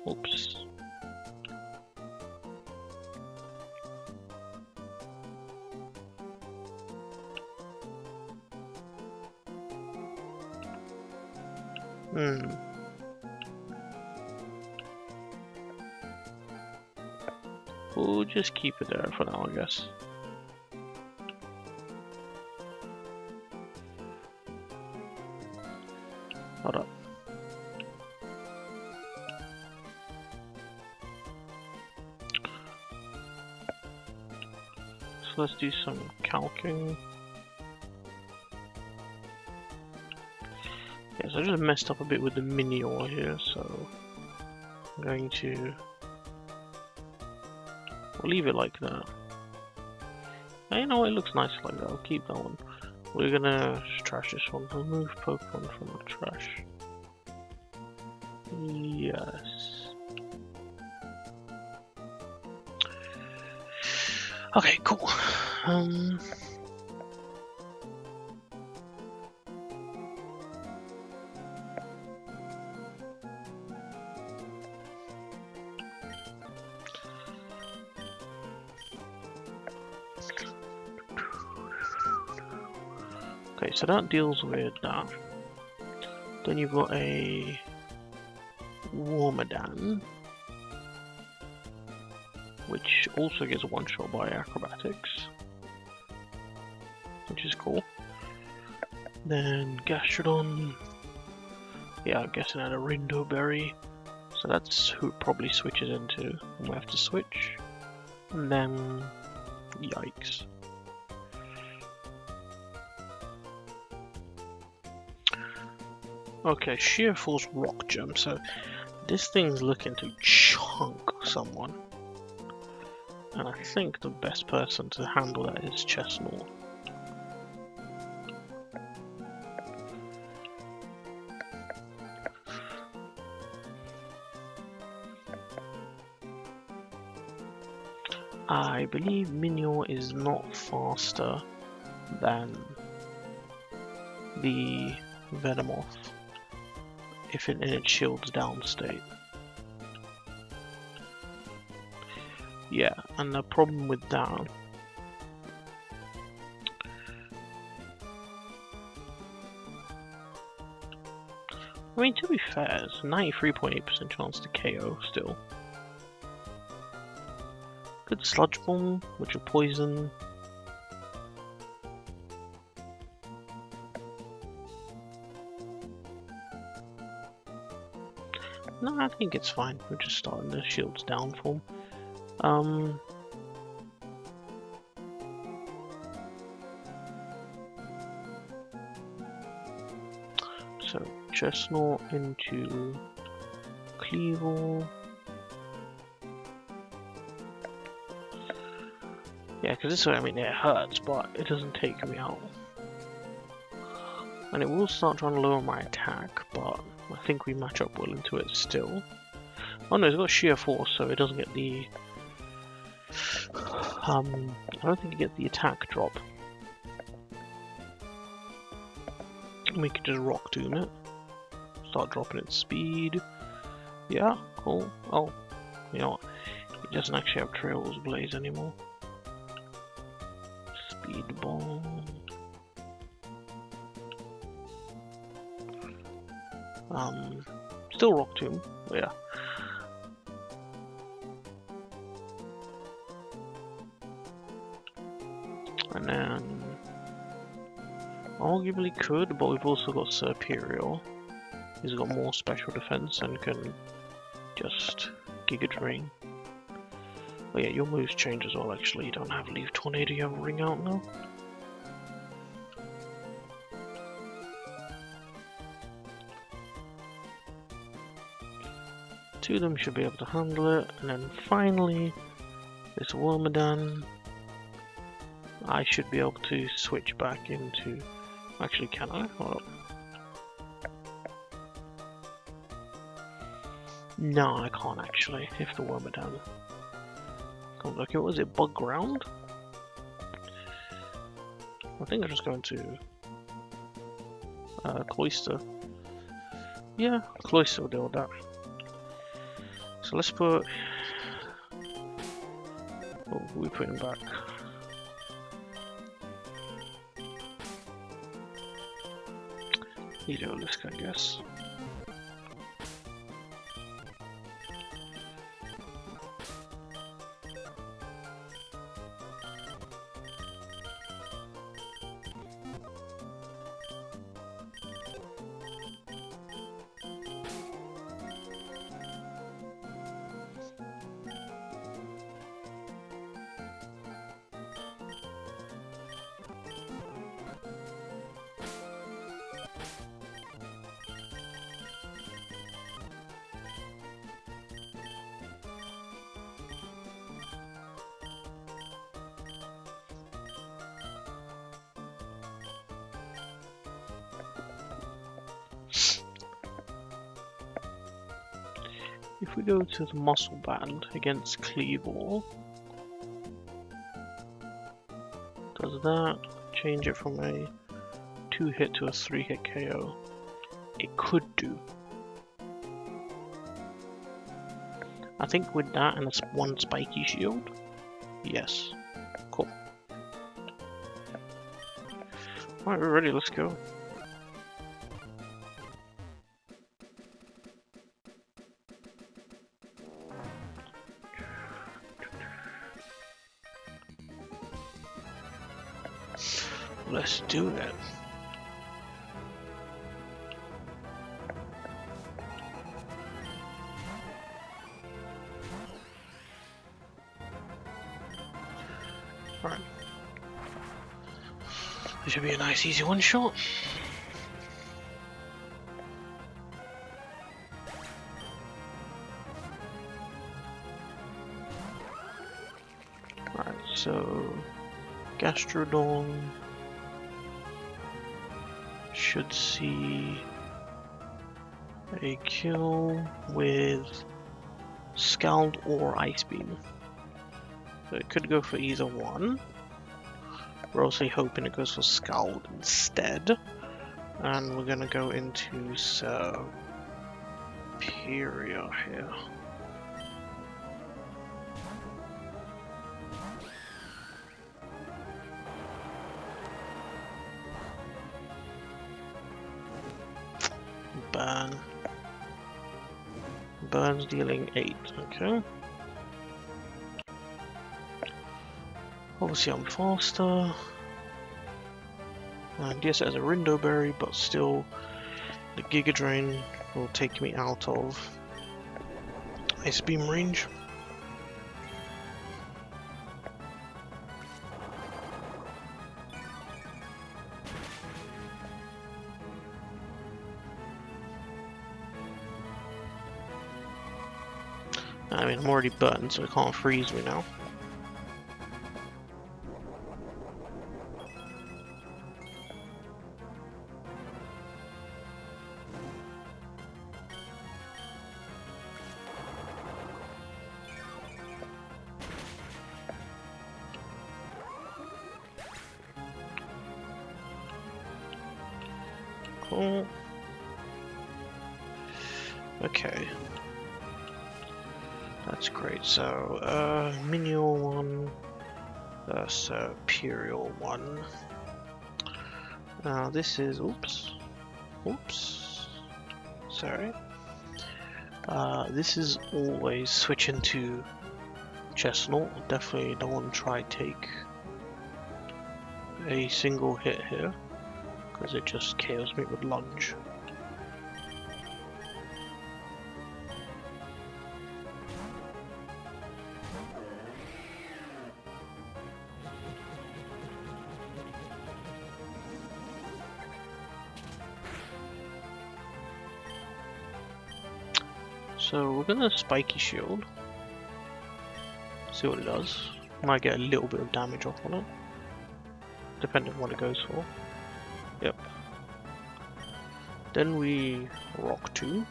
S1: Oops. We'll just keep it there for now, I guess. Hold up. So let's do some calcing. Yeah, so I just messed up a bit with the Minior here, so I'm going to leave it like that. You know, it looks nice like that. I'll keep that one. We're gonna trash this one. Remove Pokemon from the trash. Yes. Okay, cool. Okay, so that deals with that. Then you've got a Wormadam, which also gets a one-shot by acrobatics, which is cool. Then Gastrodon. Yeah, I'm guessing at a Rindo Berry. So that's who it probably switches into. We have to switch. And then, yikes. Okay, Sheer Force Rock Gem. So this thing's looking to chunk someone. And I think the best person to handle that is Chestnut. I believe Minior is not faster than the Venomoth if in its shield's down state. Yeah, and the problem with that I mean, to be fair, it's 93.8% chance to KO still. Good Sludge Bomb, which are poison. No, I think it's fine. We're just starting the shields down form. So Chestnut into Cleaver. Yeah, because this way, I mean, it hurts, but it doesn't take me out. And it will start trying to lower my attack, but I think we match up well into it still. Oh no, it's got Sheer Force, so it doesn't get the... I don't think it gets the attack drop. We can just Rock Tomb it. Start dropping its speed. Yeah, cool. Oh, you know what? It doesn't actually have Trails Blaze anymore. Speed Bomb. Still Rock Tomb, but yeah. And then arguably could, but we've also got Superior. He's got more special defense and can just Giga Drain. Oh yeah, your moves change as well actually. You don't have Leaf Tornado, you have Ring Out now. Two of them should be able to handle it, and then finally this Wormadam. I should be able to switch back into... Actually, can I? Hold up. No, I can't actually, if the Wormadam comes back. Was it Bug Ground? I think I'm just going to Cloyster. Yeah, Cloyster will deal with that. So let's put... What are we putting back? Heliolisk, I guess. If we go to the Muscle Band against Cleavor, does that change it from a 2-hit to a 3-hit KO? It could do. I think with that and one spiky shield, yes. Cool. Alright, we're ready, let's go. Let's do it. Alright. This should be a nice easy one shot. Alright, so Gastrodon should see a kill with Scald or Ice Beam. So it could go for either one. We're also hoping it goes for Scald instead. And we're gonna go into Superior here. Burn. Burns dealing 8, okay. Obviously I'm faster. And yes, it has a Rindo Berry, but still the Giga Drain will take me out of Ice Beam range. I mean, I'm already burned, so it can't freeze me now. Cool. Okay. That's great. So, Minion 1, Superior 1. Now this is, oops, sorry. This is always switching to Chestnut. Definitely don't want to try take a single hit here, because it just KOs me with lunge. So we're gonna Spiky Shield, see what it does. Might get a little bit of damage off on it, depending on what it goes for. Yep. Then we Rock 2.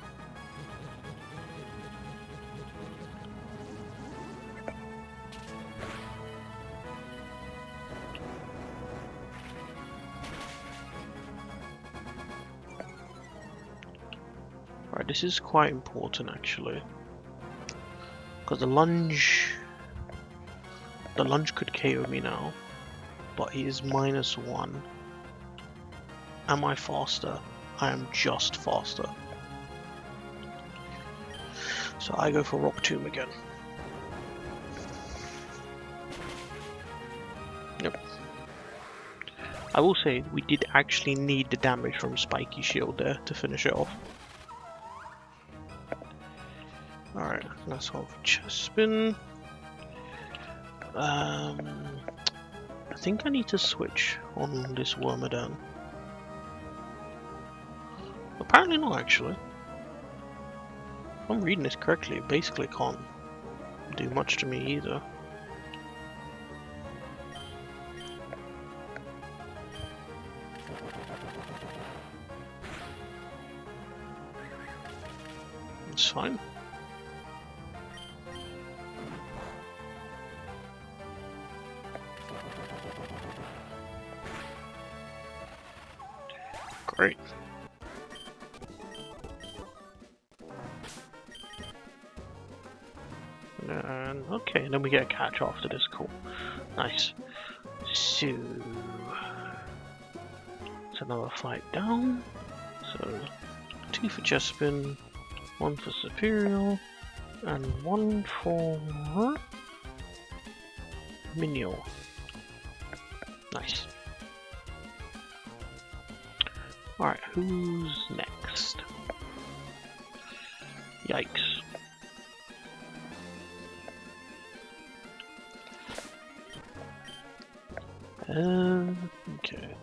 S1: Right, this is quite important actually, because the lunge could KO me now, but he is -1. Am I faster? I am just faster. So I go for Rock Tomb again. Yep. I will say we did actually need the damage from Spiky Shield there to finish it off. Alright, let's hold for chest spin. I think I need to switch on this Wormadam. Apparently not, actually. If I'm reading this correctly, it basically can't do much to me either. It's fine. Great. And okay, then we get a catch after this. Cool. Nice. So it's another fight down. So 2 for chest spin, 1 for Superior, and 1 for Minion. Nice. Alright, who's next? Yikes. Okay.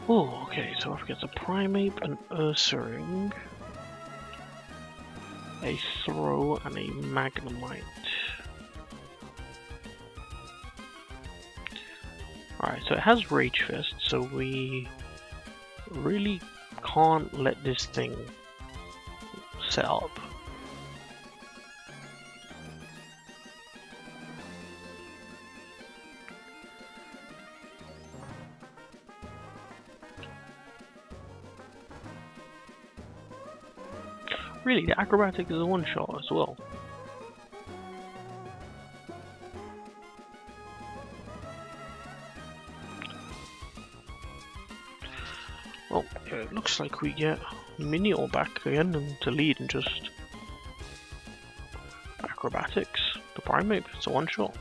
S1: Oh, okay, so I've got a Primeape, an Ursaring, a Throw, and a Magnemite. Alright, so it has Rage Fist, so we really can't let this thing set up. Really, the Acrobatic is a one-shot as well. Oh, yeah, it looks like we get Minior back again and to lead and just Acrobatics. The Primeape, it's a one-shot.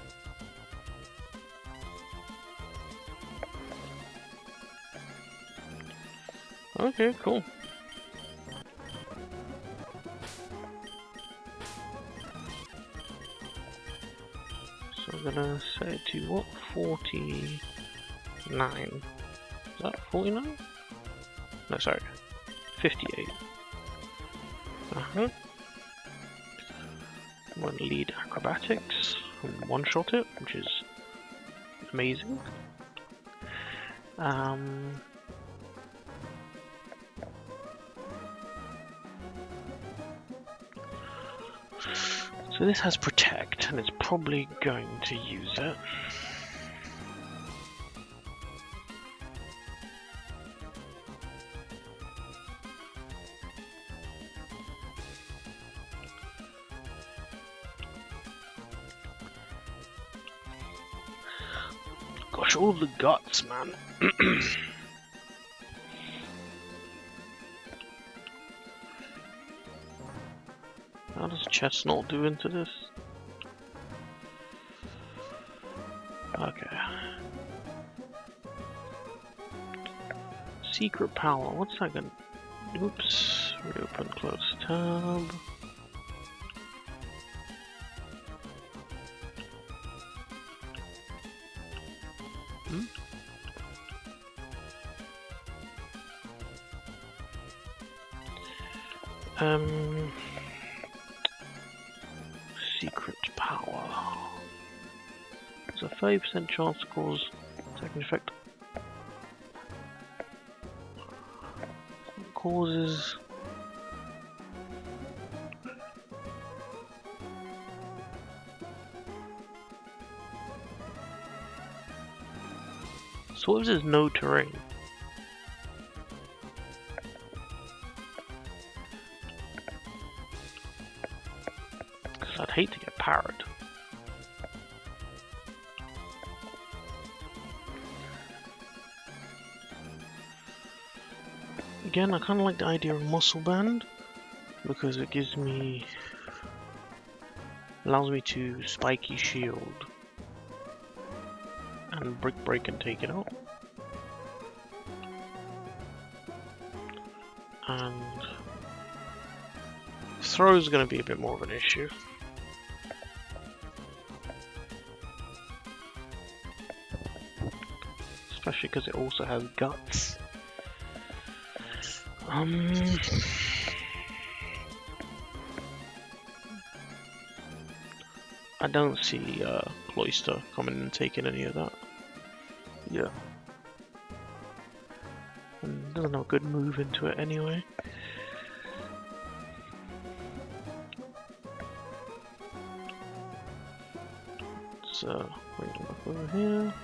S1: Okay, cool. So we're gonna set it to what? 49. Is that 49? No, sorry. 58. I'm gonna lead Acrobatics and one-shot it, which is amazing. So this has Protect, and it's probably going to use it. Gosh, all the guts, man. How does Chestnut do into this? Okay. Secret Power, what's that gonna... Oops, reopen, close tab. Secret Power. It's a 5% chance to cause second effect. It causes... So what if there's no terrain? Because I'd hate to get parried. Again, I kind of like the idea of Muscle Band because it gives me... allows me to Spiky Shield and Brick Break and take it out. And Throw is going to be a bit more of an issue. Especially because it also has Guts. I don't see Cloyster coming and taking any of that. Yeah. And doesn't have a good move into it anyway. So, bring them up over here.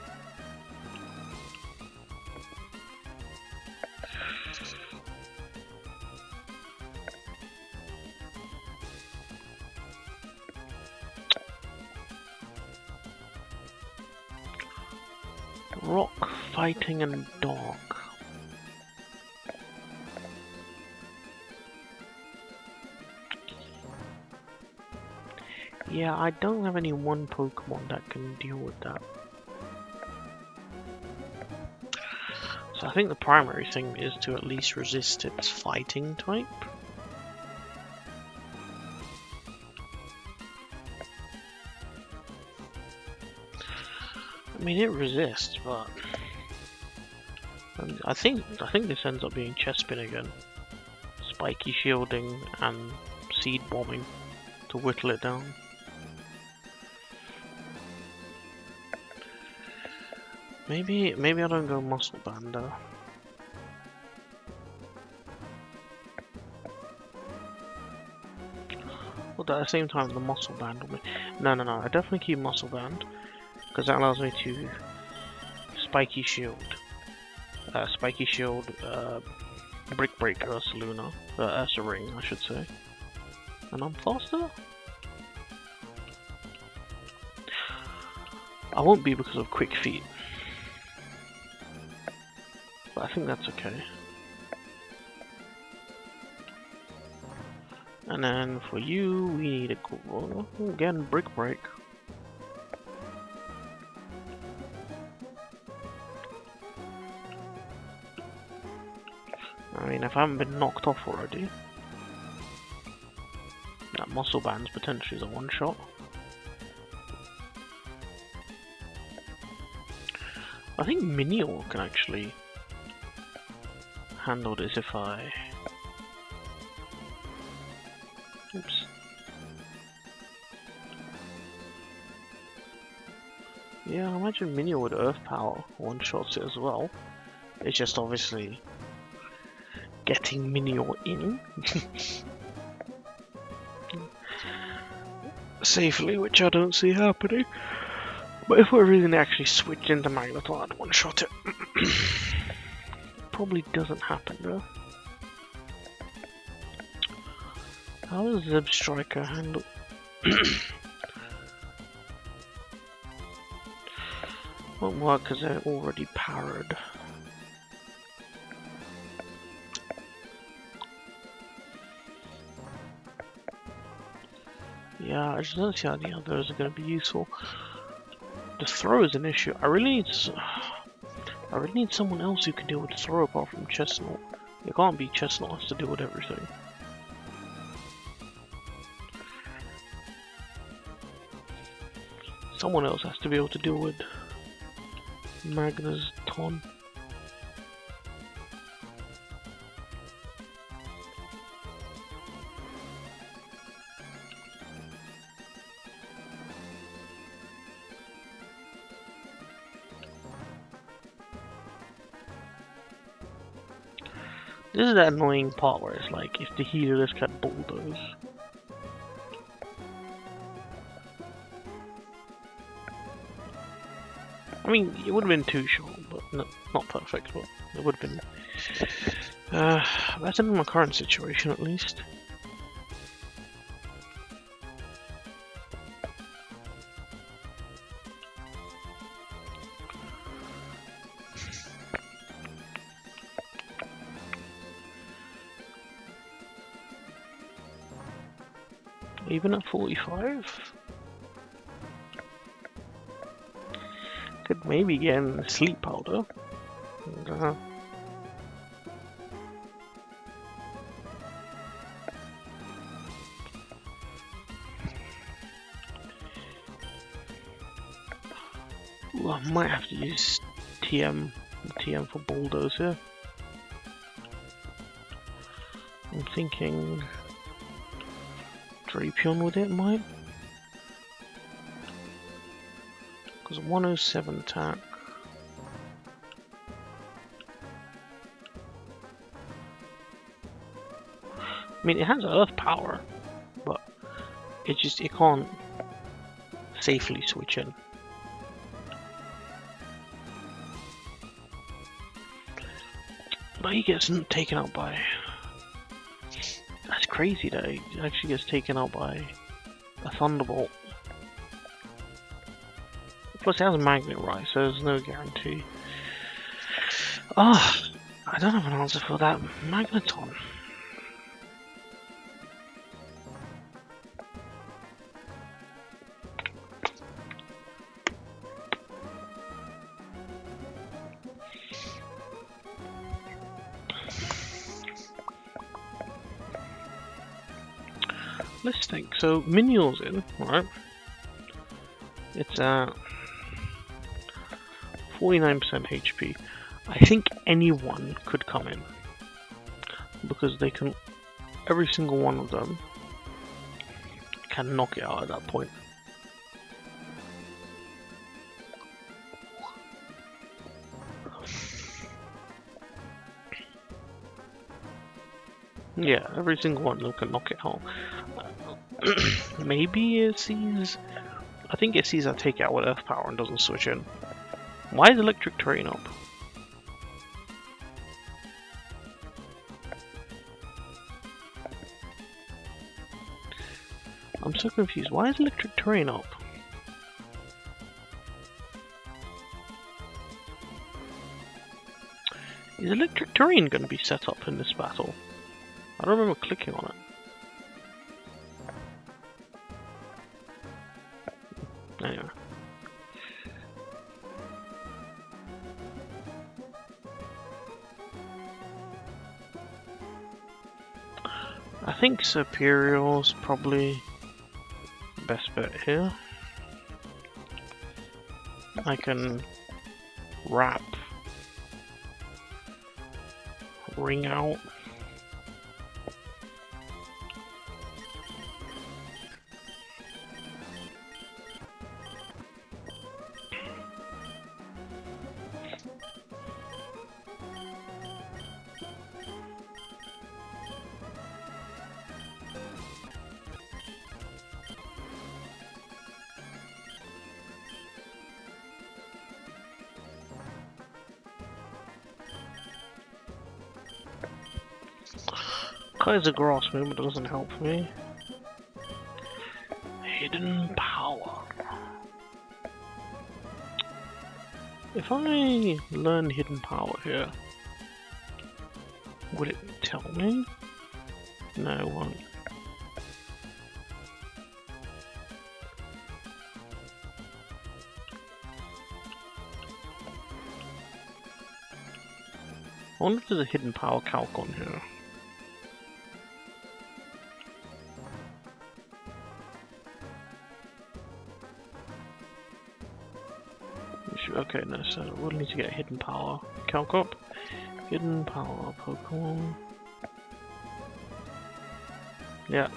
S1: Rock, Fighting, and Dog. Yeah, I don't have any one Pokemon that can deal with that. So I think the primary thing is to at least resist its fighting type. I mean, it resists, but I think this ends up being chest spin again. Spiky shielding and seed bombing to whittle it down. Maybe I don't go muscle band though. But at the same time, the muscle band will be... No, I definitely keep muscle band because that allows me to spiky shield, brick break Ursa Luna, Ursa Ring, I should say, and I'm faster. I won't be because of quick feet, but I think that's okay. And then for you, we need a go again, brick break. I mean, if I haven't been knocked off already, that muscle band's potentially is a one shot. I think Minior can actually handle this if I... Oops. Yeah, I imagine Minior with Earth Power one-shots it as well. It's just obviously getting Minior in safely, which I don't see happening. But if we're really going to actually switch into Magneton, I'd one-shot it. Probably doesn't happen though. How does Zeb Striker handle? Won't work because they're already powered. Yeah, I just don't see how the others are going to be useful. The throw is an issue. I really need someone else who can deal with the throw apart from Chestnut. It can't be Chestnut has to deal with everything. Someone else has to be able to deal with Magneton. This is that annoying part where it's like, if the healer just got bulldoze. I mean, it would have been too short, but no, not perfect, but it would have been better than my current situation at least. Even at 45? Could maybe get in a sleep powder. Ooh, I might have to use TM for bulldoze here. I'm thinking Drapion with it might. Because 107 attack. I mean, it has Earth Power, but it can't safely switch in. But he gets taken out by... That's crazy that he actually gets taken out by a Thunderbolt. Plus it has a Magnet, right, so there's no guarantee. Ah, I don't have an answer for that Magneton. Let's think. So Minion's in, right? It's 49% HP. I think anyone could come in because they can. Every single one of them can knock it out at that point. Yeah, every single one of them can knock it out. Maybe it sees. I think it sees I take it out with Earth Power and doesn't switch in. Why is Electric Terrain up? I'm so confused. Why is Electric Terrain up? Is Electric Terrain going to be set up in this battle? I don't remember clicking on it. Anyway. I think Superior's probably the best bet here. I can wrap Ring out. Kaiser Grass movement doesn't help me. Hidden Power. If I learn Hidden Power here, would it tell me? No, it won't. I wonder if there's a Hidden Power calc on here. Okay, no, so we'll need to get Hidden Power calc up. Hidden Power Pokemon. Yeah.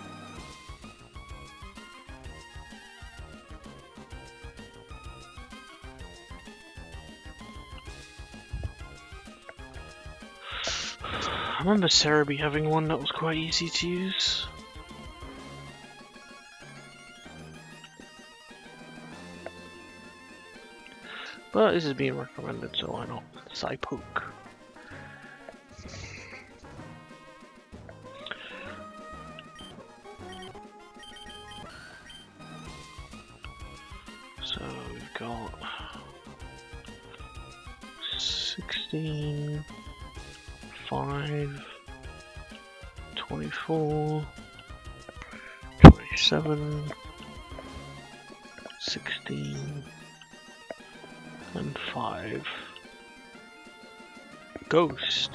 S1: I remember Cerebi having one that was quite easy to use. But this is being recommended, so why not? Psypoke. So we've got 16, 5, 24, 27, 16, and 5. Ghost.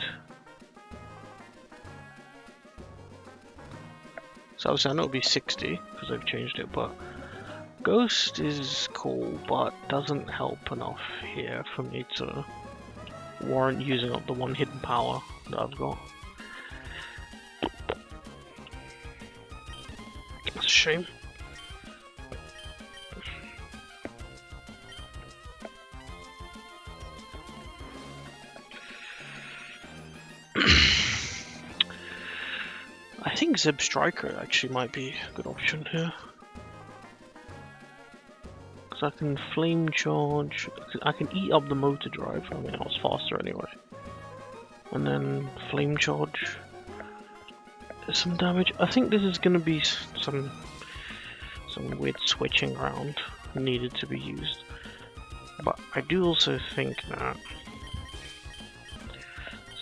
S1: So obviously I know it'll be 60 because they've changed it, but Ghost is cool, but doesn't help enough here for me to warrant using up the one hidden power that I've got. That's a shame. I think Zeb Striker actually might be a good option here. Because I can flame charge, I can eat up the motor drive, I mean I was faster anyway. And then flame charge some damage. I think this is going to be some weird switching around needed to be used. But I do also think that,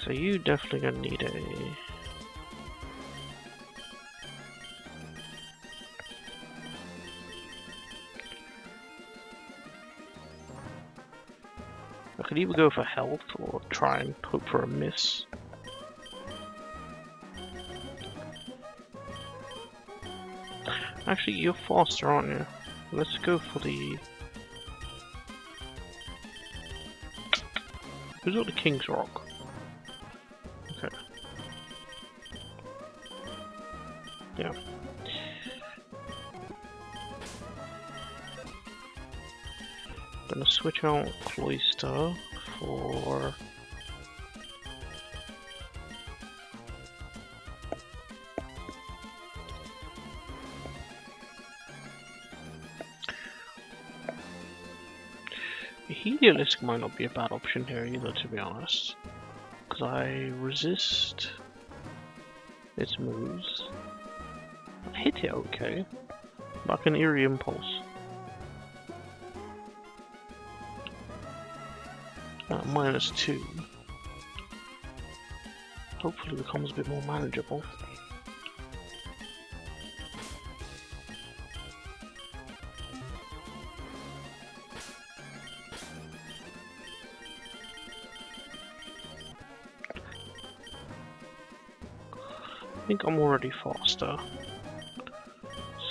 S1: so you definitely going to need a I could either go for health or try and hope for a miss. Actually, you're faster, aren't you? Let's go for the... Who's got the King's Rock? Okay. Yeah. Gonna switch out Cloister for Heliolisk might not be a bad option here either, to be honest, because I resist its moves. I hit it okay, like an Eerie Impulse. At -2, hopefully becomes a bit more manageable. I think I'm already faster,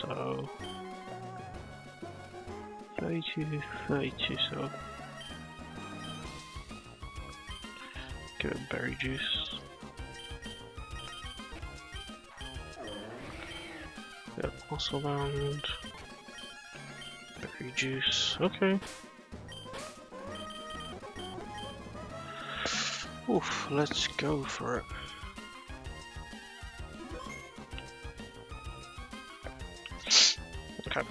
S1: so 32, so give it berry juice. Get muscle band, berry juice, okay. Oof, let's go for it. Okay.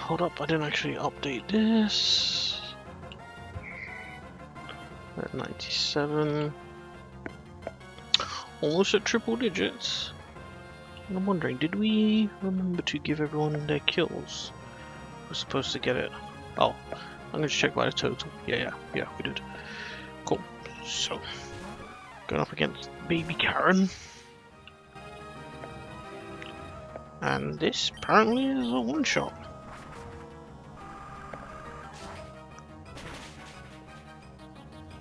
S1: Hold up, I didn't actually update this. At 97. Almost at triple digits. And I'm wondering, did we remember to give everyone their kills? We're supposed to get it. Oh, I'm gonna check by the total. Yeah, we did. Cool. So, going up against Baby Karen. And this apparently is a one-shot.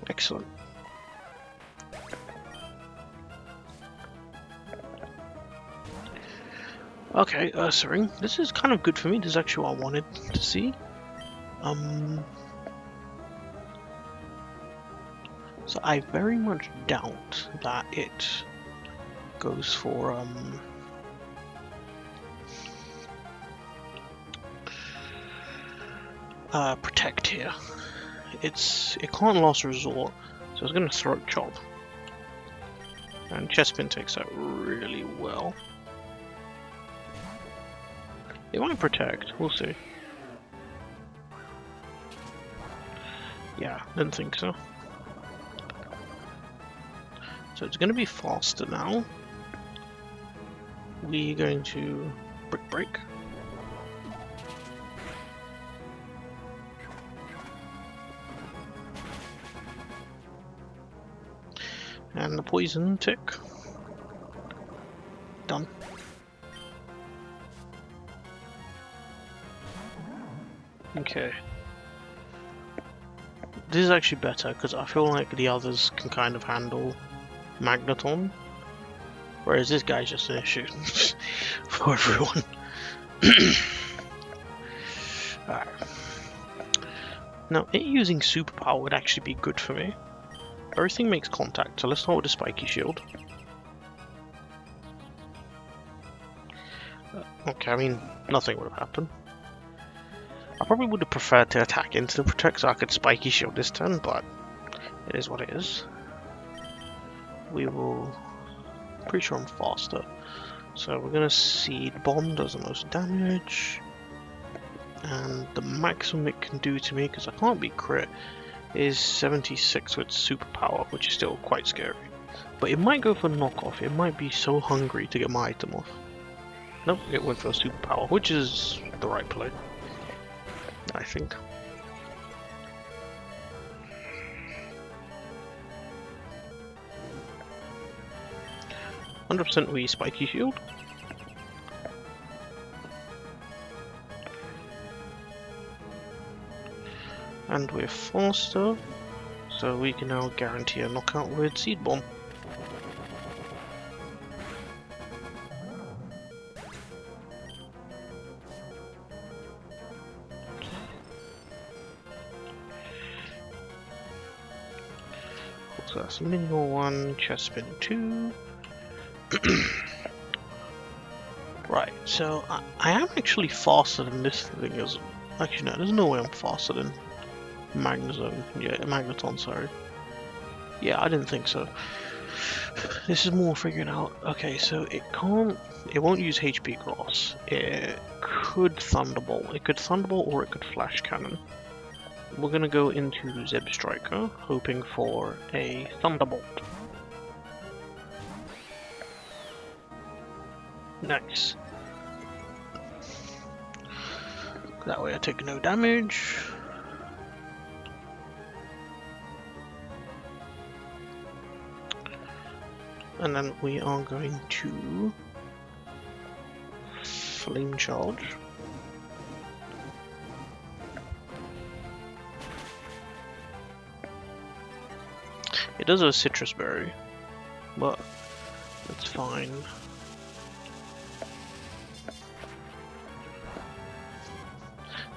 S1: Excellent. Okay, Ursaring. This is kind of good for me. This is actually what I wanted to see. So I very much doubt that it goes for protect here. It can't last resort, so it's gonna throat chop. And Chespin takes that really well. It might protect, we'll see. Yeah, didn't think so. So it's going to be faster now. We're going to break. And the poison tick. Done. Okay. This is actually better because I feel like the others can kind of handle Magneton, whereas this guy's just an issue for everyone. Alright. Now, it using superpower would actually be good for me. Everything makes contact, so let's start with the spiky shield. Okay, I mean, nothing would have happened. I probably would have preferred to attack into the protect so I could spiky shield this turn, but it is what it is. We will... pretty sure I'm faster. So we're gonna Seed Bomb, does the most damage. And the maximum it can do to me, because I can't be crit, is 76 with superpower, which is still quite scary. But it might go for knockoff, it might be so hungry to get my item off. Nope, it went for superpower, which is the right play, I think. %% we spiky shield. And we're faster, so we can now guarantee a knockout with Seed Bomb. So that's lineal 1, chest spin 2. Right, so I am actually faster than this thing is. Actually, no, there's no way I'm faster than Magnezone. Yeah, Magneton, sorry. Yeah, I didn't think so. This is more figuring out. Okay, so it won't use HP Grass. It could Thunderbolt. It could Thunderbolt or it could Flash Cannon. We're gonna go into Zeb Striker, hoping for a Thunderbolt. Nice. That way I take no damage. And then we are going to Flame Charge. It does have a Citrus Berry, but that's fine.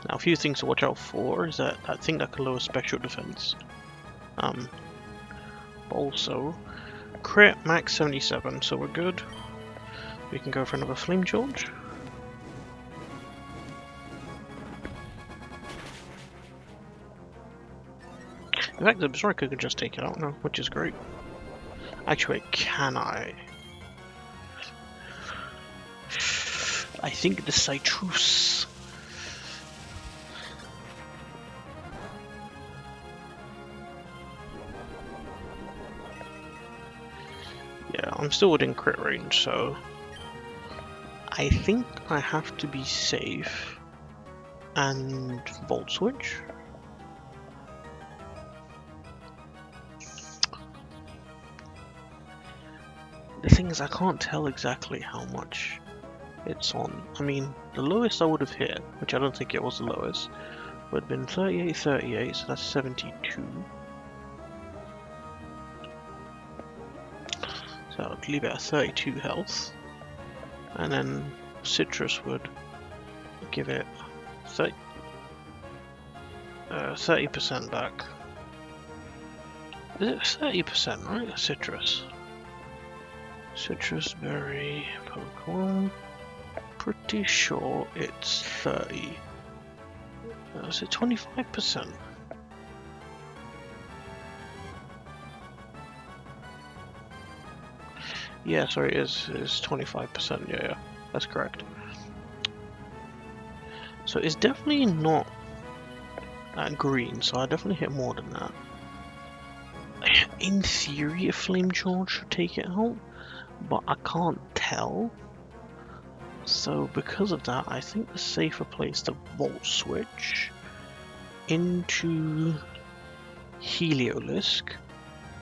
S1: Now, a few things to watch out for is that I think that can lower special defense. But also, crit max 77, so we're good. We can go for another Flame Charge. In fact, the Striker could just take it out now, which is great. Actually, can I? I think the Citrus. Yeah, I'm still within crit range, so I think I have to be safe and Volt Switch. The thing is, I can't tell exactly how much it's on. I mean, the lowest I would have hit, which I don't think it was the lowest, would have been 38, 38, so that's 72. So I'd leave it at 32 health. And then Citrus would give it 30% back. Is it 30%, right? Citrus. Citrus Berry Pokemon. Pretty sure it's 30. Is it 25%? Yeah, sorry, it is 25%. Yeah, that's correct. So it's definitely not at green, so I definitely hit more than that. In theory, a Flame Charge should take it out, but I can't tell. So because of that, I think the safer place to Volt Switch into Heliolisk,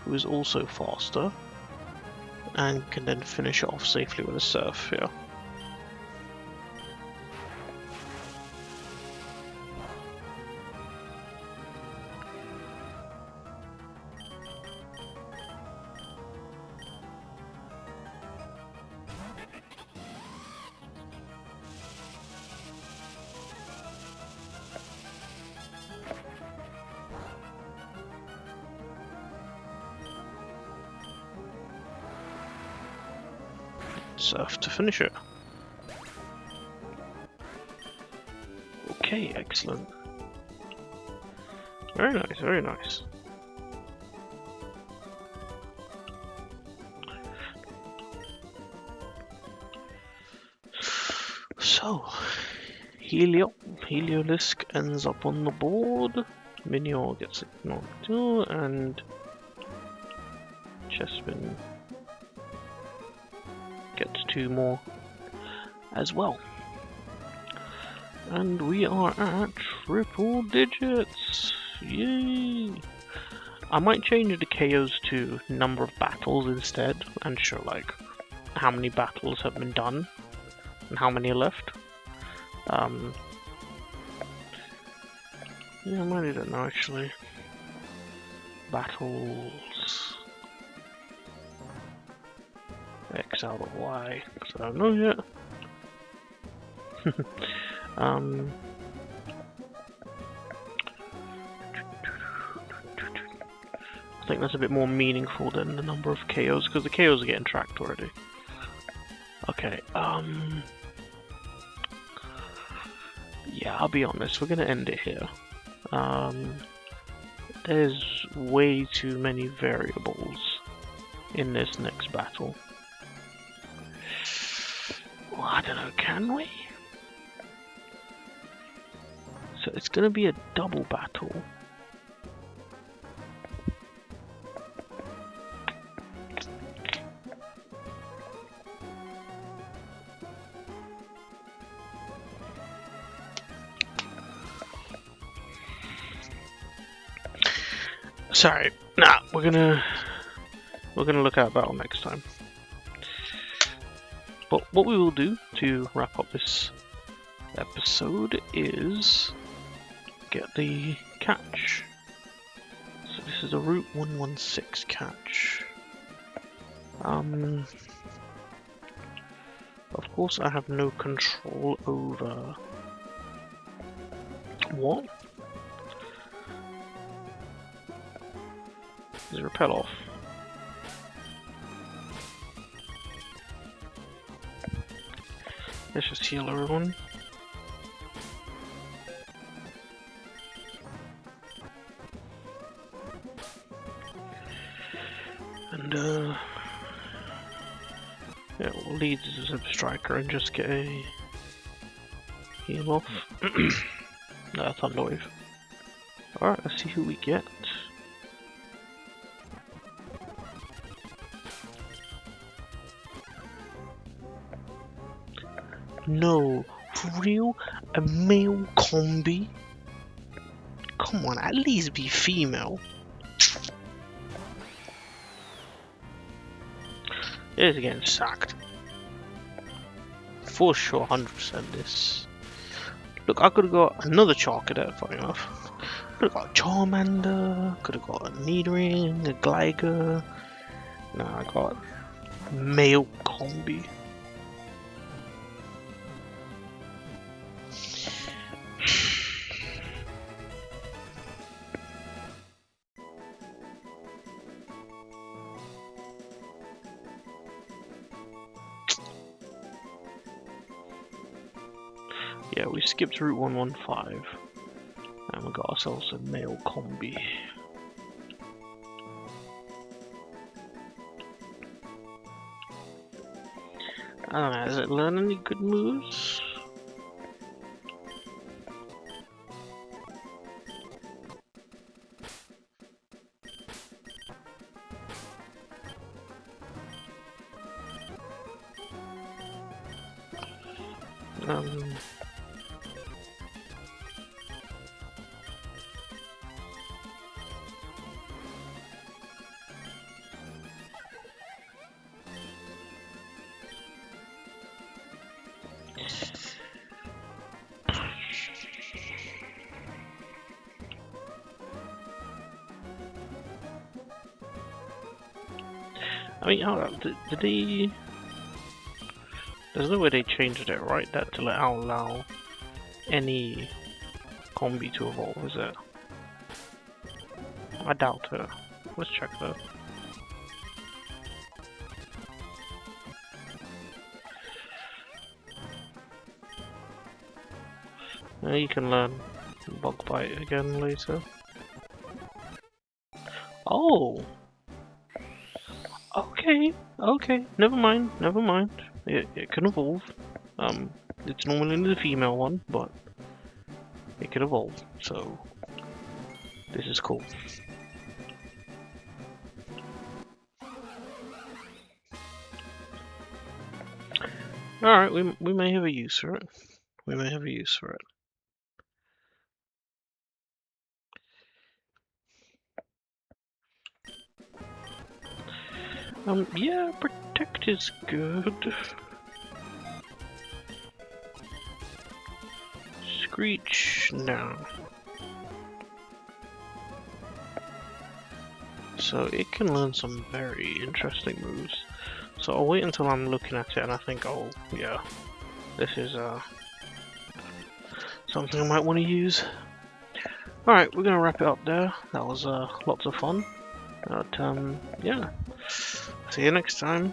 S1: who is also faster, and can then finish it off safely with a Surf here. Surf to finish it. Okay, excellent. Very nice, very nice. So, Heliolisk ends up on the board. Minior gets ignored too, and Chespin gets 2 more as well. And we are at triple digits! Yay! I might change the KOs to number of battles instead, and show like how many battles have been done and how many are left. Yeah, I might do that now actually. Battles. X out of Y, because I don't know yet. I think that's a bit more meaningful than the number of KOs, because the KOs are getting tracked already. Okay, yeah, I'll be honest, we're gonna end it here. There's way too many variables in this next battle. Well, I don't know, can we? So it's gonna be a double battle. Sorry, nah, we're gonna look at a battle next time. But what we will do to wrap up this episode is get the catch. So this is a Route 116 catch. Of course I have no control over what? Does it repel off? Let's just heal everyone. And yeah, we'll lead as a striker and just get a heal off. No, Thunder Wave. Alright, let's see who we get. No, for real? A male combi? Come on, at least be female. It is getting sacked. For sure, 100% this. Look, I could have got another Charcadet, funny enough. Could have got a Charmander, could have got a Nidoring, a Gligar. Nah, I got male combi. Yeah, we skipped Route 115 and we got ourselves a male combi. I don't know, has it learned any good moves? I mean, hold on, did they... There's no way they changed it, right? That to allow any combi to evolve, is it? I doubt it. Let's check that. You can learn Bug Bite again later. Oh! Okay, never mind. It can evolve. It's normally the female one, but it can evolve, so this is cool. Alright, we may have a use for it. Yeah, Protect is good. Screech, no. So it can learn some very interesting moves. So I'll wait until I'm looking at it and I think, oh yeah, this is something I might want to use. Alright, we're gonna wrap it up there. That was lots of fun. But yeah. See you next time.